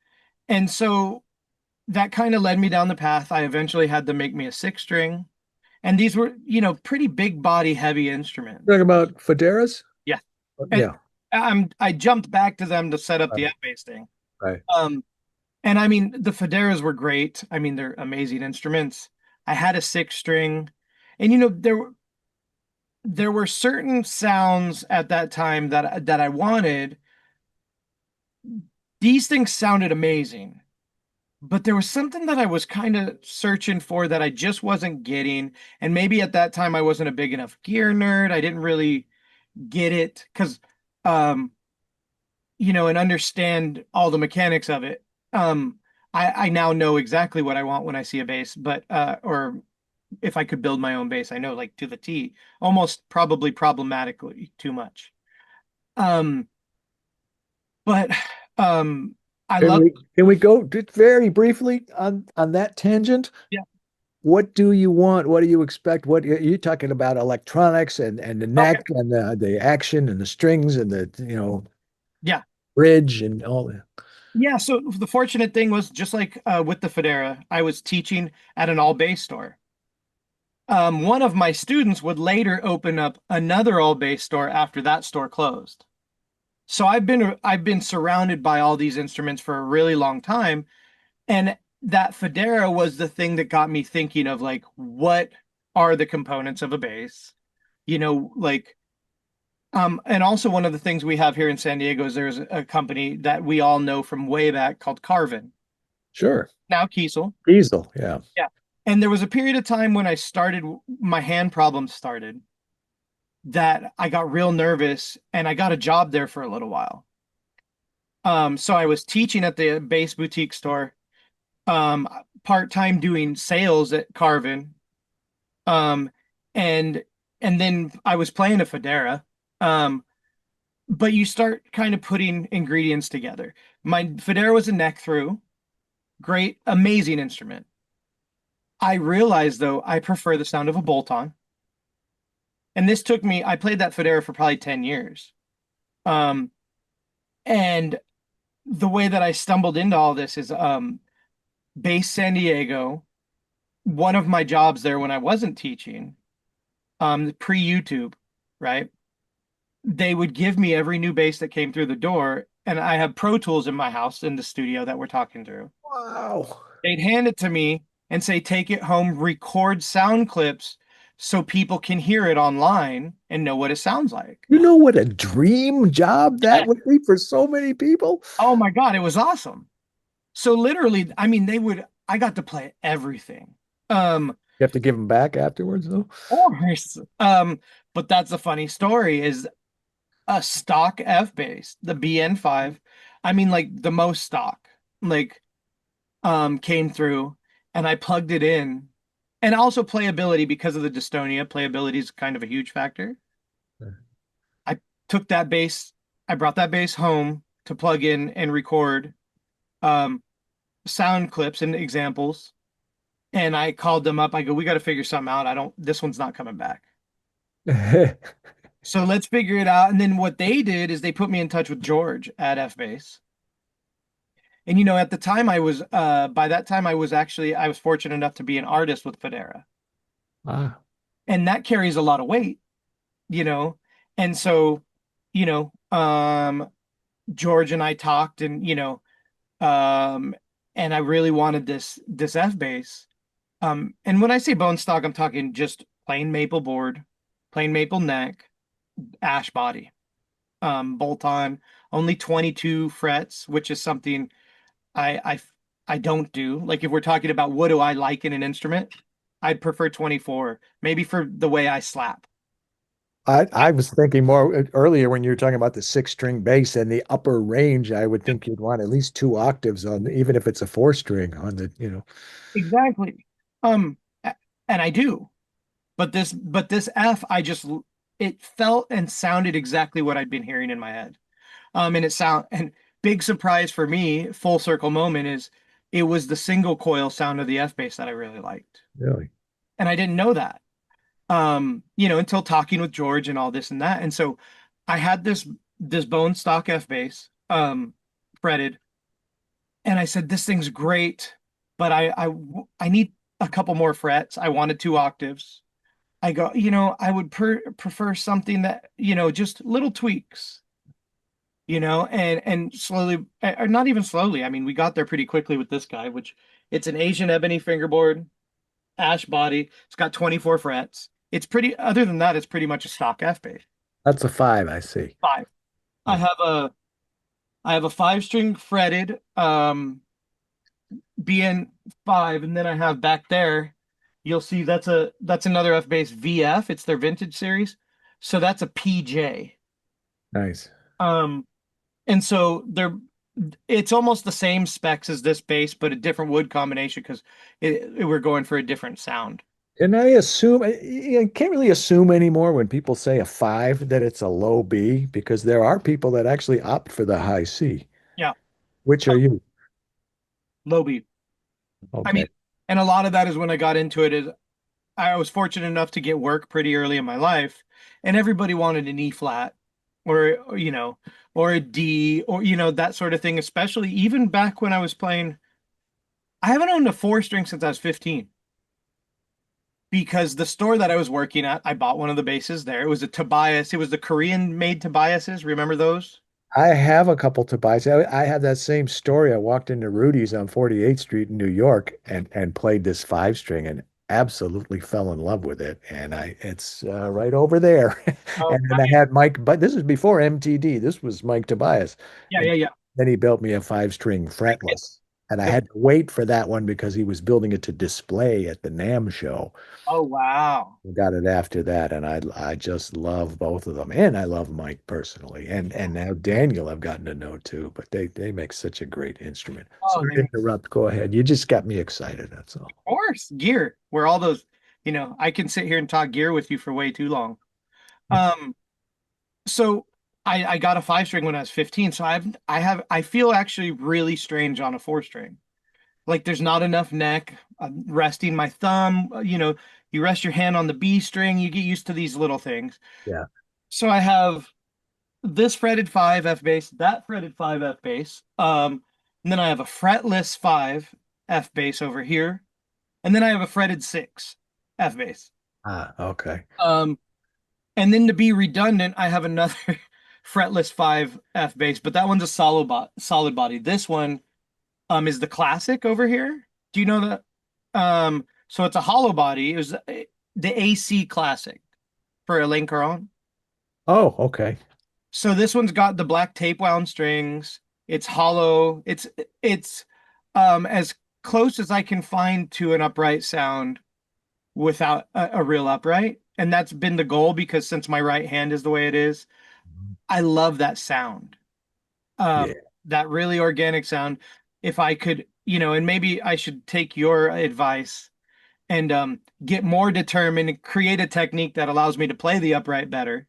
A: and so that kind of led me down the path. I eventually had to make me a six string, and these were, pretty big body heavy instruments.
B: Talking about Federas?
A: Yeah. And
B: Yeah.
A: I jumped back to them to set up the
B: Right.
A: F-bass thing.
B: Right.
A: Um, and I mean, the Federas were great. I mean, they're amazing instruments. I had a six string, and there were certain sounds at that time that I wanted. These things sounded amazing, but there was something that I was kind of searching for that I just wasn't getting. And maybe at that time I wasn't a big enough gear nerd. I didn't really get it because um and understand all the mechanics of it. I now know exactly what I want when I see a bass, but or if I could build my own bass, I know like to the T, almost probably problematically too much. Um, but I
B: Can
A: love,
B: we go just very briefly on that tangent?
A: yeah.
B: What do you want? What do you expect? What you're talking about electronics and the
A: Okay.
B: neck and the action and the strings and the
A: Yeah.
B: bridge and all that.
A: Yeah. So the fortunate thing was just like with the Federa, I was teaching at an all bass store. One of my students would later open up another all bass store after that store closed. So I've been surrounded by all these instruments for a really long time, and that Federa was the thing that got me thinking of like what are the components of a bass? Like and also one of the things we have here in San Diego is there's a company that we all know from way back called Carvin,
B: Sure.
A: now Kiesel.
B: Diesel. Yeah.
A: Yeah. And there was a period of time when I started, my hand problems started, that I got real nervous and I got a job there for a little while. So I was teaching at the bass boutique store, um, part-time doing sales at Carvin. Um, and and then I was playing a Federa. Um, but you start kind of putting ingredients together. My Federa was a neck through, great, amazing instrument. I realized though I prefer the sound of a bolt-on. And this took me, I played that Federa for probably 10 years. Um, and the way that I stumbled into all this is base San Diego. One of my jobs there when I wasn't teaching, pre-YouTube, right? They would give me every new bass that came through the door, and I have Pro Tools in my house in the studio that we're talking through.
B: Wow.
A: They'd hand it to me and say, take it home, record sound clips so people can hear it online and know what it sounds like.
B: You know what a dream job that would be for so many people?
A: Oh my God, it was awesome. So literally, I mean, I got to play everything. Um,
B: You have to give them back afterwards, though.
A: course. But that's a funny story is a stock F bass, the BN5. I mean, like the most stock, like, came through and I plugged it in. And also playability because of the dystonia. Playability is kind of a huge factor. I took that bass, I brought that bass home to plug in and record um, sound clips and examples. And I called them up. I go, we got to figure something out. This one's not coming back. So let's figure it out. And then what they did is they put me in touch with George at F-Bass. And at the time by that time I was fortunate enough to be an artist with Federa.
B: Ah,
A: And that carries a lot of weight, you know. And so, you know, George and I talked um and I really wanted this F-Bass. And when I say bone stock, I'm talking just plain maple board, plain maple neck, ash body, bolt on, only 22 frets, which is something I I I don't do. Like if we're talking about what do I like in an instrument, I'd prefer 24, maybe for the way I slap.
B: I was thinking more earlier when you were talking about the six string bass and the upper range. I would think you'd want at least two octaves on, even if it's a four string on the.
A: Exactly. And I do, but this F, it felt and sounded exactly what I'd been hearing in my head. And big surprise for me, full circle moment is it was the single coil sound of the F bass that I really liked.
B: Really
A: And I didn't know that. Until talking with George and all this and that. And so I had this bone stock F bass, fretted, and I said, this thing's great, but I need a couple more frets. I wanted two octaves. I go, I would prefer something that, just little tweaks, and slowly, or not even slowly. I mean, we got there pretty quickly with this guy, which it's an Asian ebony fingerboard, ash body. It's got 24 frets. Other than that, it's pretty much a stock F bass.
B: that's a five, I see.
A: Five. I
B: Yeah.
A: have a I have a five string fretted, BN5, and then I have back there, you'll see that's another F bass VF. It's their vintage series. So that's a PJ.
B: Nice.
A: Um, and so it's almost the same specs as this bass, but a different wood combination because we're going for a different sound.
B: And I assume I can't really assume anymore when people say a five that it's a low B because there are people that actually opt for the high C.
A: Yeah,
B: Which are you?
A: low B. I mean,
B: Okay.
A: and a lot of that is when I got into it is I was fortunate enough to get work pretty early in my life, and everybody wanted an E flat or a D or that sort of thing, especially even back when I was playing. I haven't owned a four string since I was 15 because the store that I was working at, I bought one of the basses there. It was a Tobias. It was the Korean made Tobiases. Remember those?
B: I have a couple to buy. So I have that same story. I walked into Rudy's on 48th Street in New York and played this five string and absolutely fell in love with it. And it's right over there.
A: Oh,
B: And then I had Mike, but this is before MTD. This was Mike Tobias.
A: yeah,
B: And
A: yeah, yeah.
B: then he built me a five string fretless. And I had to wait for that one because he was building it to display at the NAMM show.
A: Oh, wow.
B: Got it after that, and I just love both of them, and I love Mike personally, and now Daniel I've gotten to know too. But they make such a great instrument.
A: Oh,
B: Sorry
A: they
B: to
A: make,
B: interrupt. Go ahead. You just got me excited. That's all.
A: of course, gear. Where all those, I can sit here and talk gear with you for way too long. Um, so I got a five string when I was 15. So I feel actually really strange on a four string. Like there's not enough neck. I'm resting my thumb, you rest your hand on the B string, you get used to these little things.
B: Yeah.
A: So I have this fretted five F bass, that fretted five F bass. And then I have a fretless five F bass over here. And then I have a fretted six F bass.
B: Ah, okay.
A: Um, and then to be redundant, I have another fretless five F bass, but that one's a solid body. This one is the classic over here. Do you know that? So it's a hollow body. It was the AC classic for a Linkaron.
B: Oh, okay.
A: So this one's got the black tape wound strings. It's hollow. It's as close as I can find to an upright sound without a real upright. And that's been the goal because since my right hand is the way it is, I love that sound.
B: Yeah.
A: That really organic sound. If I could, and maybe I should take your advice and get more determined and create a technique that allows me to play the upright better.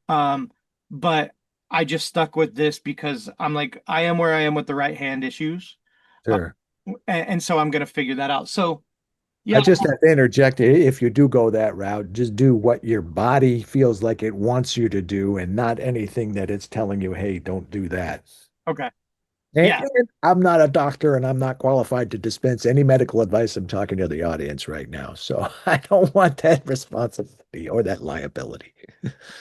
A: But I just stuck with this because I'm like, I am where I am with the right hand issues. Uh,
B: Sure.
A: and so I'm going to figure that out. So,
B: I
A: yeah,
B: just have to interject. If you do go that route, just do what your body feels like it wants you to do and not anything that it's telling you, hey, don't do that.
A: okay. Yeah,
B: And I'm not a doctor and I'm not qualified to dispense any medical advice. I'm talking to the audience right now. So I don't want that responsibility or that liability.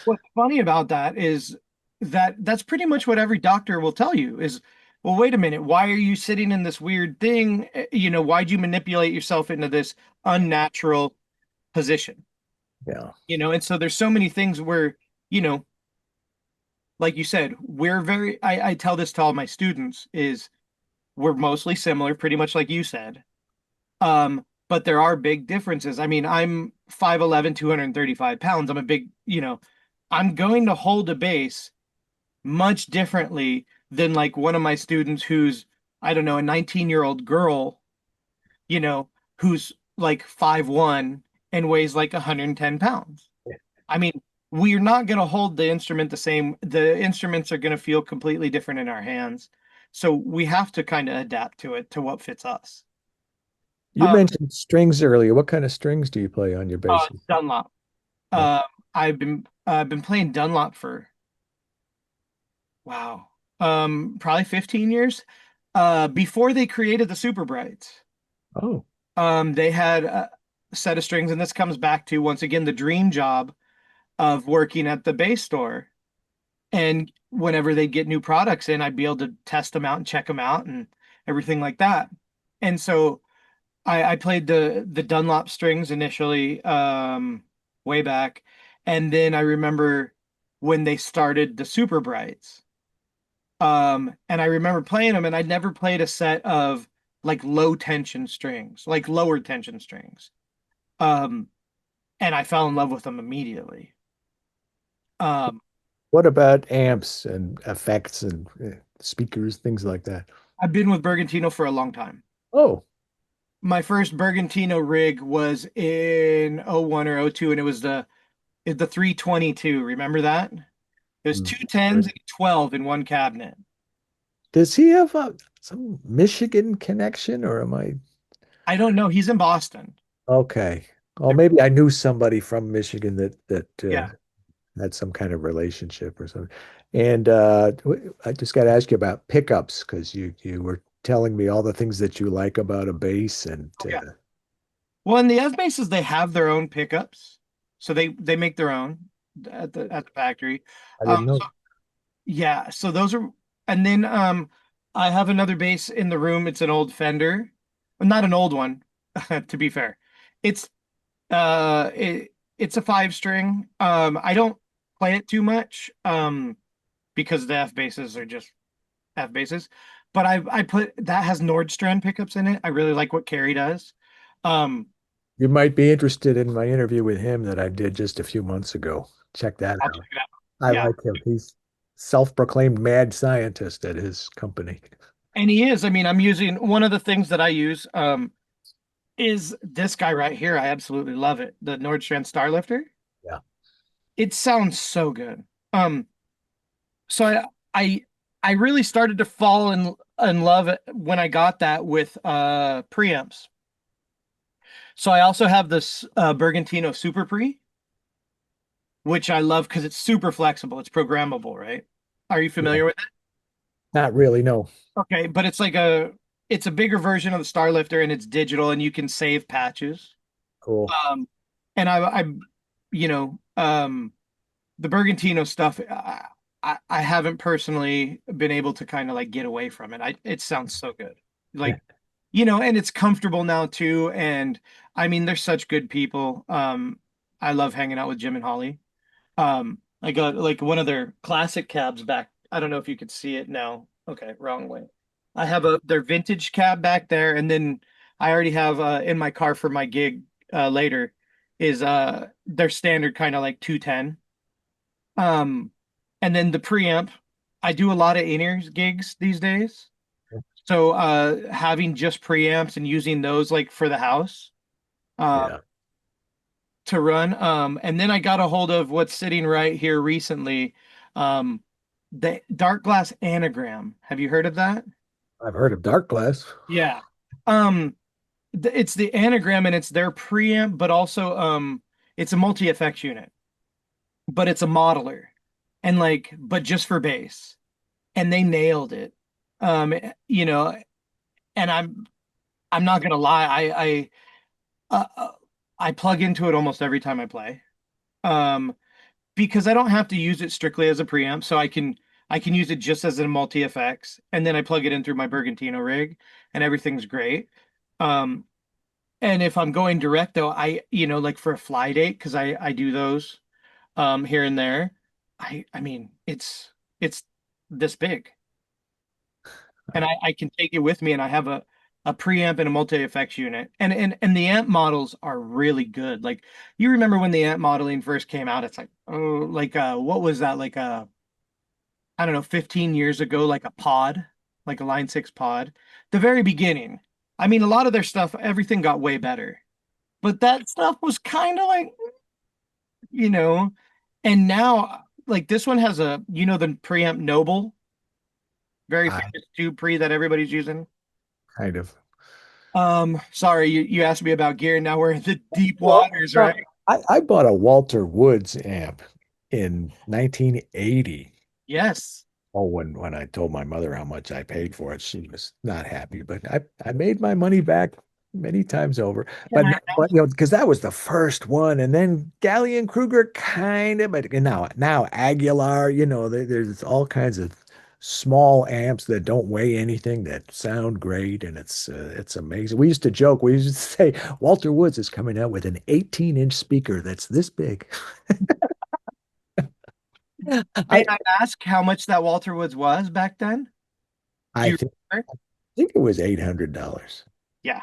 A: what's funny about that is that's pretty much what every doctor will tell you is well, wait a minute, why are you sitting in this weird thing? Why'd you manipulate yourself into this unnatural position?
B: Yeah.
A: And so there's so many things where, you know, like you said, I tell this to all my students is we're mostly similar, pretty much like you said. But there are big differences. I mean, I'm 5'11", 235 pounds. I'm going to hold a bass much differently than like one of my students who's, I don't know, a 19-year-old girl, you know, who's like 5'1" and weighs like 110 pounds. I mean, we're not going to hold the instrument the same. The instruments are going to feel completely different in our hands. So we have to kind of adapt to it, to what fits us.
B: You
A: Um,
B: mentioned strings earlier. What kind of strings do you play on your basses?
A: Dunlop.
B: Oh,
A: I've been playing Dunlop for, wow, probably 15 years. Before they created the Super Brights,
B: oh,
A: they had a set of strings, and this comes back to once again the dream job of working at the bass store. And whenever they get new products in, I'd be able to test them out and check them out and everything like that. And so I played the Dunlop strings initially, way back, and then I remember when they started the Super Brights. And I remember playing them, and I'd never played a set of like low tension strings, like lower tension strings. Um, and I fell in love with them immediately. Um,
B: what about amps and effects and speakers, things like that?
A: I've been with Bergantino for a long time.
B: Oh,
A: My first Bergantino rig was in '01 or '02, and it was the 322. Remember that? There's
B: mm.
A: two tens and a 12 in one cabinet.
B: Does he have some Michigan connection, or am I
A: I don't know. He's in Boston.
B: okay? Well,
A: They're-
B: maybe I knew somebody from Michigan that
A: yeah.
B: had some kind of relationship or something. And I just got to ask you about pickups because you were telling me all the things that you like about a bass, and
A: Oh, yeah. Well, in the F bases, they have their own pickups, so they make their own at the factory.
B: I
A: Um,
B: didn't know.
A: so yeah, so those are, and then I have another bass in the room. It's an old Fender, well, not an old one, to be fair. It's it's a five string. I don't play it too much because the F basses are just F basses, but I put that has Nordstrand pickups in it. I really like what Carrie does. Um,
B: You might be interested in my interview with him that I did just a few months ago. Check that
A: I'll check
B: out.
A: it out.
B: I
A: Yeah,
B: like him. He's self-proclaimed mad scientist at his company.
A: and he is. I mean, I'm using one of the things that I use is this guy right here. I absolutely love it. The Nordstrand Starlifter.
B: Yeah.
A: It sounds so good. Um, so I I really started to fall in love when I got that with preamps. So I also have this Bergantino Super Pre, which I love because it's super flexible. It's programmable, right? Are you
B: Yeah.
A: familiar with it?
B: Not really, no.
A: Okay, but it's a bigger version of the Starlifter and it's digital and you can save patches.
B: Cool.
A: Um, and you know, the Bergantino stuff, I haven't personally been able to kind of like get away from it. It sounds so good. Like, and it's comfortable now too. And I mean, they're such good people. I love hanging out with Jim and Holly. I got like one of their classic cabs back. I don't know if you could see it now. Okay, wrong way. I have their vintage cab back there, and then I already have in my car for my gig later is their standard kind of like 210. Um, and then the preamp. I do a lot of in-ear gigs these days. So having just preamps and using those like for the house. Um,
B: Yeah.
A: to run. And then I got a hold of what's sitting right here recently, um, the Dark Glass Anagram. Have you heard of that?
B: I've heard of Dark Glass.
A: Yeah. Um, it's the Anagram and it's their preamp, but also it's a multi-effects unit, but it's a modeler, and like, but just for bass, and they nailed it. Um, you know, and I'm not gonna lie, I plug into it almost every time I play. Um, because I don't have to use it strictly as a preamp, so I can use it just as a multi effects, and then I plug it in through my Bergantino rig, and everything's great. Um, and if I'm going direct though, like for a fly date, because I do those here and there. I mean, it's this big, and I can take it with me, and I have a preamp and a multi effects unit, and the amp models are really good. Like you remember when the amp modeling first came out, it's like oh, like what was that like I don't know, 15 years ago, like a pod, like a Line 6 pod. The very beginning. I mean, a lot of their stuff, everything got way better. But that stuff was kind of like, you know, and now like this one has the preamp Noble, very
B: I
A: famous tube pre that everybody's using.
B: kind of.
A: Sorry, you asked me about gear. Now we're in the deep
B: Well,
A: waters,
B: no,
A: right?
B: I bought a Walter Woods amp in 1980.
A: Yes.
B: Oh, when I told my mother how much I paid for it, she was not happy. But I made my money back many times over.
A: Can I
B: But because that was the first one, and then Galley and Kruger kind of, but now Aguilar, there's all kinds of small amps that don't weigh anything that sound great, and it's amazing. We used to joke, we used to say Walter Woods is coming out with an 18-inch speaker that's this big.
A: may
B: I
A: I ask how much that Walter Woods was back then? Do
B: I
A: you
B: think
A: remember?
B: it was $800.
A: Yeah.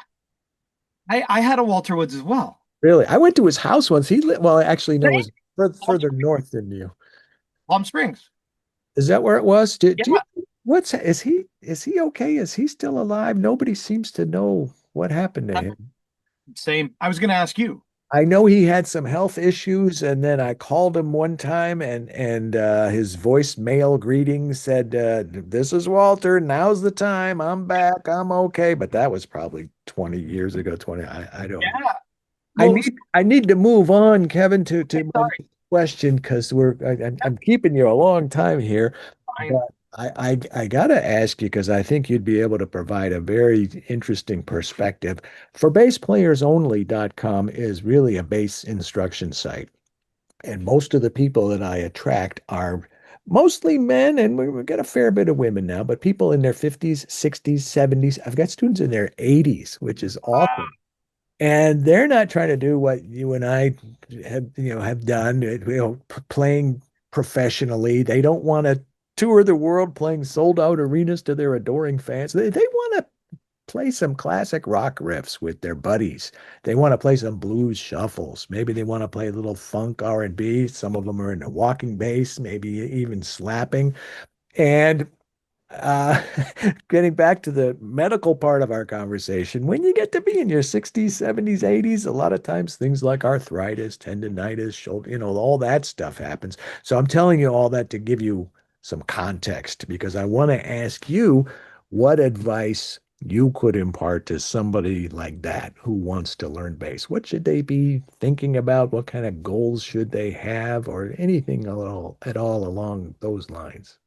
A: I had a Walter Woods as well.
B: Really? I went to his house once. He lived, well, actually, no, it
A: Same.
B: was
A: Palm
B: further north than you.
A: Palm Springs.
B: Is that where it was? Do you,
A: Yeah,
B: is he okay? Is he still alive? Nobody seems to know what happened to him.
A: same. I was going to ask you.
B: I know he had some health issues, and then I called him one time, and his voicemail greeting said, "This is Walter. Now's the time. I'm back. I'm okay." But that was probably 20 years ago. 20. I don't.
A: Yeah.
B: I
A: Well,
B: need to move on, Kevin, to my
A: sorry.
B: next question because I'm keeping you a long time here,
A: Fine.
B: but I gotta ask you because I think you'd be able to provide a very interesting perspective. ForBassPlayersOnly.com is really a bass instruction site, and most of the people that I attract are mostly men, and we get a fair bit of women now, but people in their 50s, 60s, 70s. I've got students in their 80s, which is awesome. And they're not trying to do what you and I have done, playing professionally. They don't want to tour the world playing sold out arenas to their adoring fans. They want to play some classic rock riffs with their buddies. They want to play some blues shuffles. Maybe they want to play a little funk R&B. Some of them are into walking bass, maybe even slapping. And uh, getting back to the medical part of our conversation, when you get to be in your 60s, 70s, 80s, a lot of times things like arthritis, tendonitis, shoulder, all that stuff happens. So I'm telling you all that to give you some context because I want to ask you what advice you could impart to somebody like that who wants to learn bass. What should they be thinking about? What kind of goals should they have, or anything at all along those lines?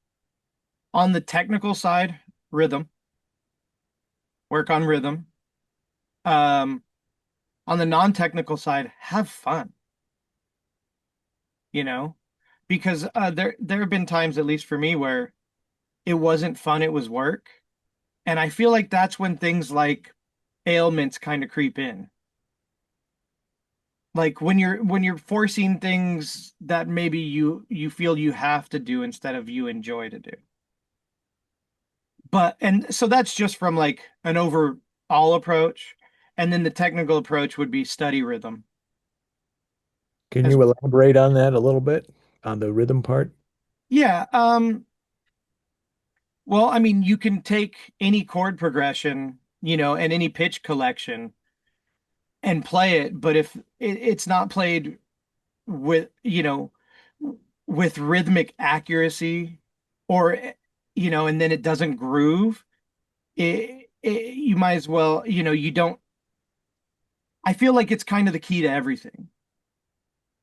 A: On the technical side, rhythm, work on rhythm. Um, on the non-technical side, have fun, you know, because there have been times, at least for me, where it wasn't fun, it was work. And I feel like that's when things like ailments kind of creep in. Like when you're forcing things that maybe you feel you have to do instead of you enjoy to do. But and so that's just from like an overall approach. And then the technical approach would be study rhythm.
B: Can
A: As
B: you elaborate on that a little bit on the rhythm part?
A: yeah, well, I mean, you can take any chord progression, and any pitch collection and play it, but if it's not played with, with rhythmic accuracy or and then it doesn't groove, you might as well, you don't. I feel like it's kind of the key to everything.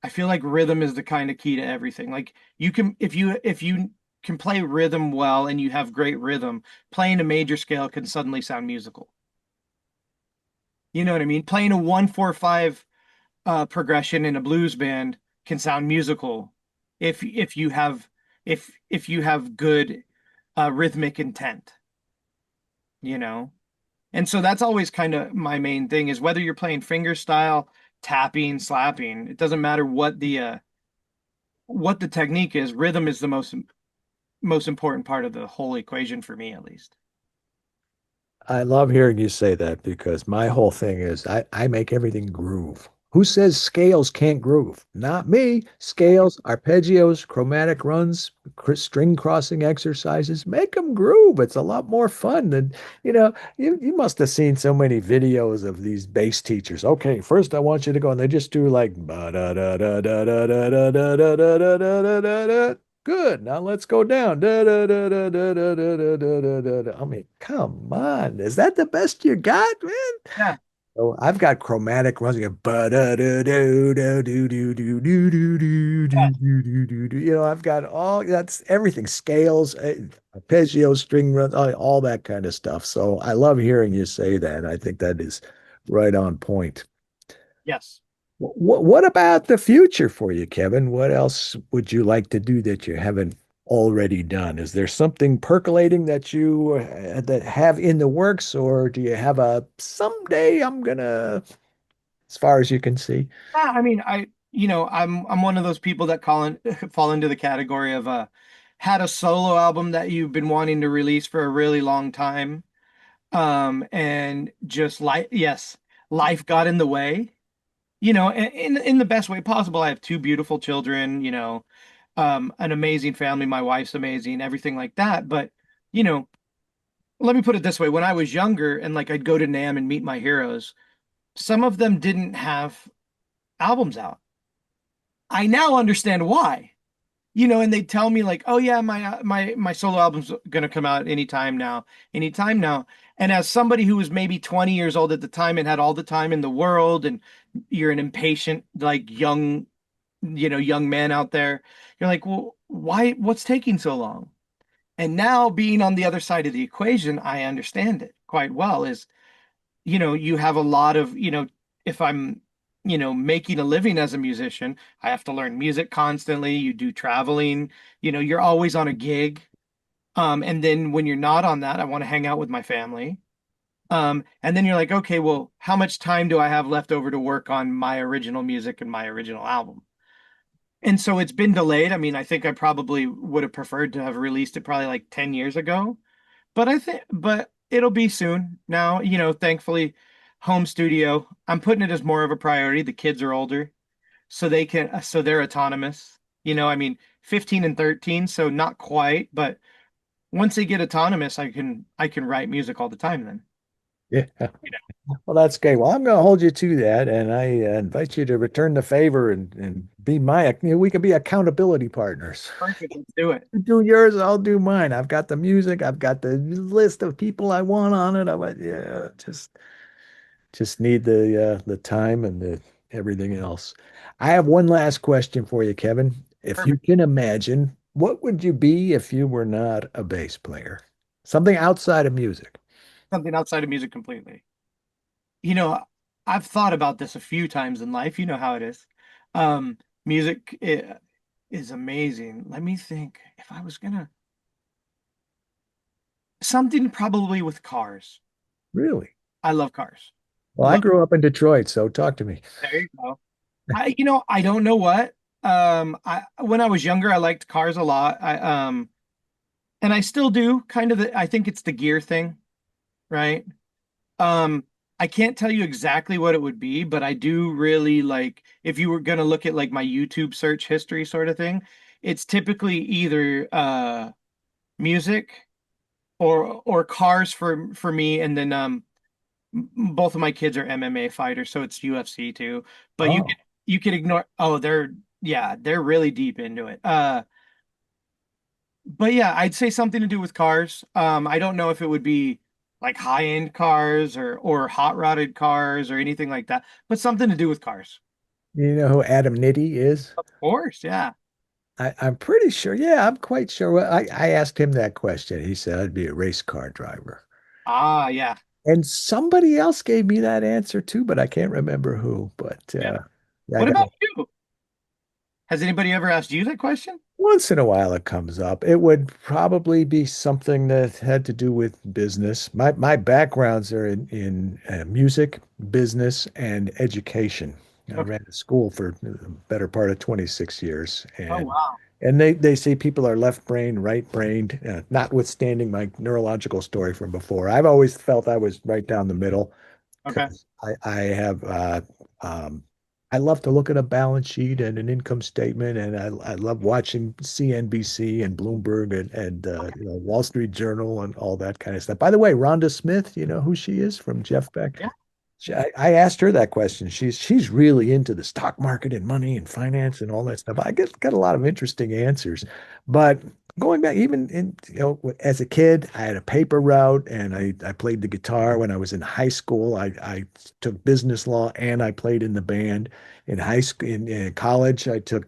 A: I feel like rhythm is the kind of key to everything. Like you can if you can play rhythm well and you have great rhythm, playing a major scale can suddenly sound musical. You know what I mean? Playing a 1-4-5 progression in a blues band can sound musical if you have if you have good rhythmic intent, you know. And so that's always kind of my main thing is whether you're playing finger style, tapping, slapping, it doesn't matter what the technique is, rhythm is the most important part of the whole equation for me at least.
B: I love hearing you say that because my whole thing is I make everything groove. Who says scales can't groove? Not me. Scales, arpeggios, chromatic runs, string crossing exercises, make them groove. It's a lot more fun than, you must have seen so many videos of these bass teachers. Okay, first I want you to go, and they just do like ba da da da da da da da da da da da da da da. Good. Now let's go down. Da, da, da, da, da, da, da, da, da, da, da, da. I mean, come on. Is that the best you got, man?
A: Yeah.
B: So I've got chromatic runs. You go ba da da do do do do do do do do
A: Yeah.
B: do do do do do. I've got all that's everything. Scales, arpeggio, string runs, all that kind of stuff. So I love hearing you say that. I think that is right on point.
A: Yes.
B: What about the future for you, Kevin? What else would you like to do that you haven't already done? Is there something percolating that you that have in the works, or do you have a someday I'm gonna, as far as you can see?
A: Yeah, I mean, I'm one of those people that fall into the category of had a solo album that you've been wanting to release for a really long time. And just like yes, life got in the way, in the best way possible. I have two beautiful children, an amazing family, my wife's amazing, everything like that. But, you know, let me put it this way, when I was younger and like I'd go to NAMM and meet my heroes, some of them didn't have albums out. I now understand why. And they tell me like, "Oh yeah, my solo album's gonna come out anytime now." And as somebody who was maybe 20 years old at the time and had all the time in the world, and you're an impatient, like young man out there, you're like, "Well, why? What's taking so long?" And now being on the other side of the equation, I understand it quite well. You have a lot of, if I'm, making a living as a musician, I have to learn music constantly. You do traveling, you're always on a gig. And then when you're not on that, I want to hang out with my family. And then you're like, okay, well, how much time do I have left over to work on my original music and my original album? And so it's been delayed. I mean, I think I probably would have preferred to have released it probably like 10 years ago. But it'll be soon now, thankfully, home studio. I'm putting it as more of a priority. The kids are older, so they're autonomous. I mean, 15 and 13, so not quite, but once they get autonomous, I can write music all the time then.
B: Yeah.
A: You know,
B: Well, that's great. Well, I'm going to hold you to that, and I invite you to return the favor and be we can be accountability partners.
A: perfect. Let's do it.
B: You do yours, I'll do mine. I've got the music, I've got the list of people I want on it. I went, yeah, just need the time and the everything else. I have one last question for you, Kevin. If you
A: Perfect.
B: can imagine, what would you be if you were not a bass player? Something outside of music.
A: Something outside of music completely. You know, I've thought about this a few times in life. You know how it is. Music is amazing. Let me think. If I was gonna something probably with cars.
B: Really?
A: I love cars.
B: Well, I
A: Love.
B: grew up in Detroit, so talk to me.
A: There you go. I don't know what. I when I was younger, I liked cars a lot. And I still do. I think it's the gear thing, right? Um, I can't tell you exactly what it would be, but I do really like if you were gonna look at like my YouTube search history sort of thing, it's typically either music or cars for me, and then both of my kids are MMA fighters, so it's UFC too. But
B: Oh,
A: you could ignore. Oh, they're really deep into it. But yeah, I'd say something to do with cars. I don't know if it would be like high-end cars or hot rodded cars or anything like that, but something to do with cars.
B: you know who Adam Nitti is?
A: Of course, yeah.
B: I'm pretty sure. Yeah, I'm quite sure. Well, I asked him that question. He said I'd be a race car driver.
A: Ah, yeah,
B: And somebody else gave me that answer too, but I can't remember who. But
A: yeah.
B: yeah, I
A: What
B: got
A: about you? Has anybody ever asked you that question?
B: Once in a while it comes up. It would probably be something that had to do with business. My backgrounds are in music, business, and education. I
A: Okay.
B: ran a school for the better part of 26 years,
A: Oh,
B: and
A: wow.
B: they say people are left-brained, right-brained, notwithstanding my neurological story from before. I've always felt I was right down the middle
A: Okay.
B: because I have um, I love to look at a balance sheet and an income statement, and I love watching CNBC and Bloomberg and
A: Okay.
B: you know, Wall Street Journal and all that kind of stuff. By the way, Rhonda Smith, you know who she is from Jeff Beck?
A: Yeah.
B: I asked her that question. She's really into the stock market and money and finance and all that stuff. I got a lot of interesting answers. But going back, even in, you know, as a kid, I had a paper route and I played the guitar when I was in high school. I took business law and I played in the band. In high school, in college, I took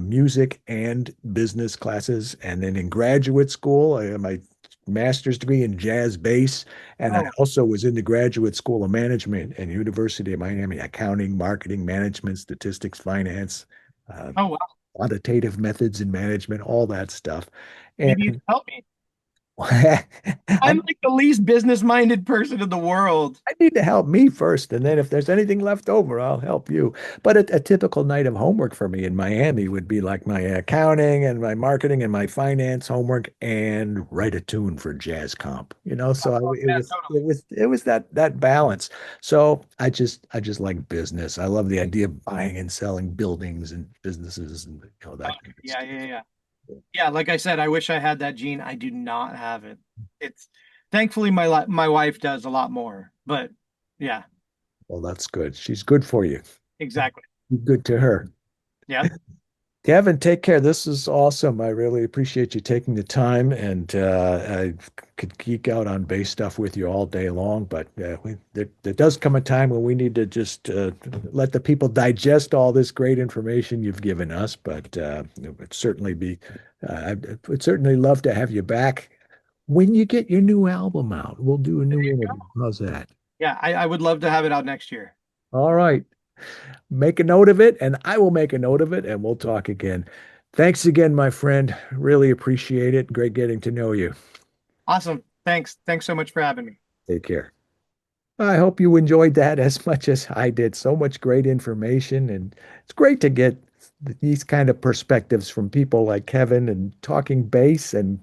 B: music and business classes. And then in graduate school, I had my master's degree in jazz bass. And I
A: Oh,
B: also was in the Graduate School of Management and University of Miami, accounting, marketing, management, statistics, finance, uh,
A: oh, wow.
B: quantitative methods in management, all that stuff. And
A: Maybe you can help me.
B: I,
A: I'm like the least business-minded person in the world.
B: I need to help me first, and then if there's anything left over, I'll help you. But a typical night of homework for me in Miami would be like my accounting and my marketing and my finance homework, and write a tune for jazz comp. You know, so
A: Oh,
B: it
A: yeah,
B: was
A: totally.
B: that balance. So I just like business. I love the idea of buying and selling buildings and businesses and you know that
A: Okay.
B: kind of
A: Yeah,
B: stuff.
A: yeah, yeah. Yeah, like I said, I wish I had that gene. I do not have it. It's thankfully my wife does a lot more. But yeah,
B: Well, that's good. She's good for you.
A: exactly.
B: Be good to her.
A: Yep.
B: Kevin, take care. This is awesome. I really appreciate you taking the time, and I could geek out on bass stuff with you all day long. But there does come a time when we need to just let the people digest all this great information you've given us. But it would certainly be, I would certainly love to have you back when you get your new album out. We'll do a
A: There
B: new
A: you
B: interview.
A: go.
B: How's that?
A: Yeah, I would love to have it out next year.
B: All right. Make a note of it, and I will make a note of it, and we'll talk again. Thanks again, my friend. Really appreciate it. Great getting to know you.
A: Awesome. Thanks. Thanks so much for having me.
B: Take care. I hope you enjoyed that as much as I did. So much great information, and it's great to get these kind of perspectives from people like Kevin and talking bass and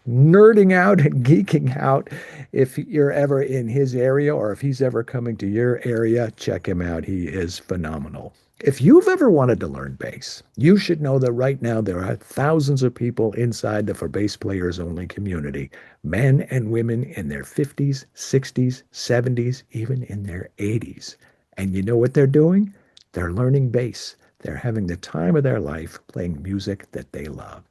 B: nerding out and geeking out. If you're ever in his area or if he's ever coming to your area, check him out. He is phenomenal. If you've ever wanted to learn bass, you should know that right now there are thousands of people inside the For Bass Players Only community, men and women in their 50s, 60s, 70s, even in their 80s. And you know what they're doing? They're learning bass. They're having the time of their life playing music that they love.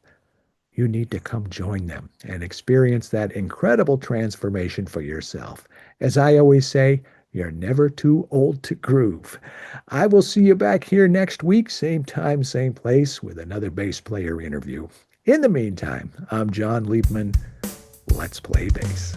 B: You need to come join them and experience that incredible transformation for yourself. As I always say, you're never too old to groove. I will see you back here next week, same time, same place, with another bass player interview. In the meantime, I'm John Liebman. Let's play bass.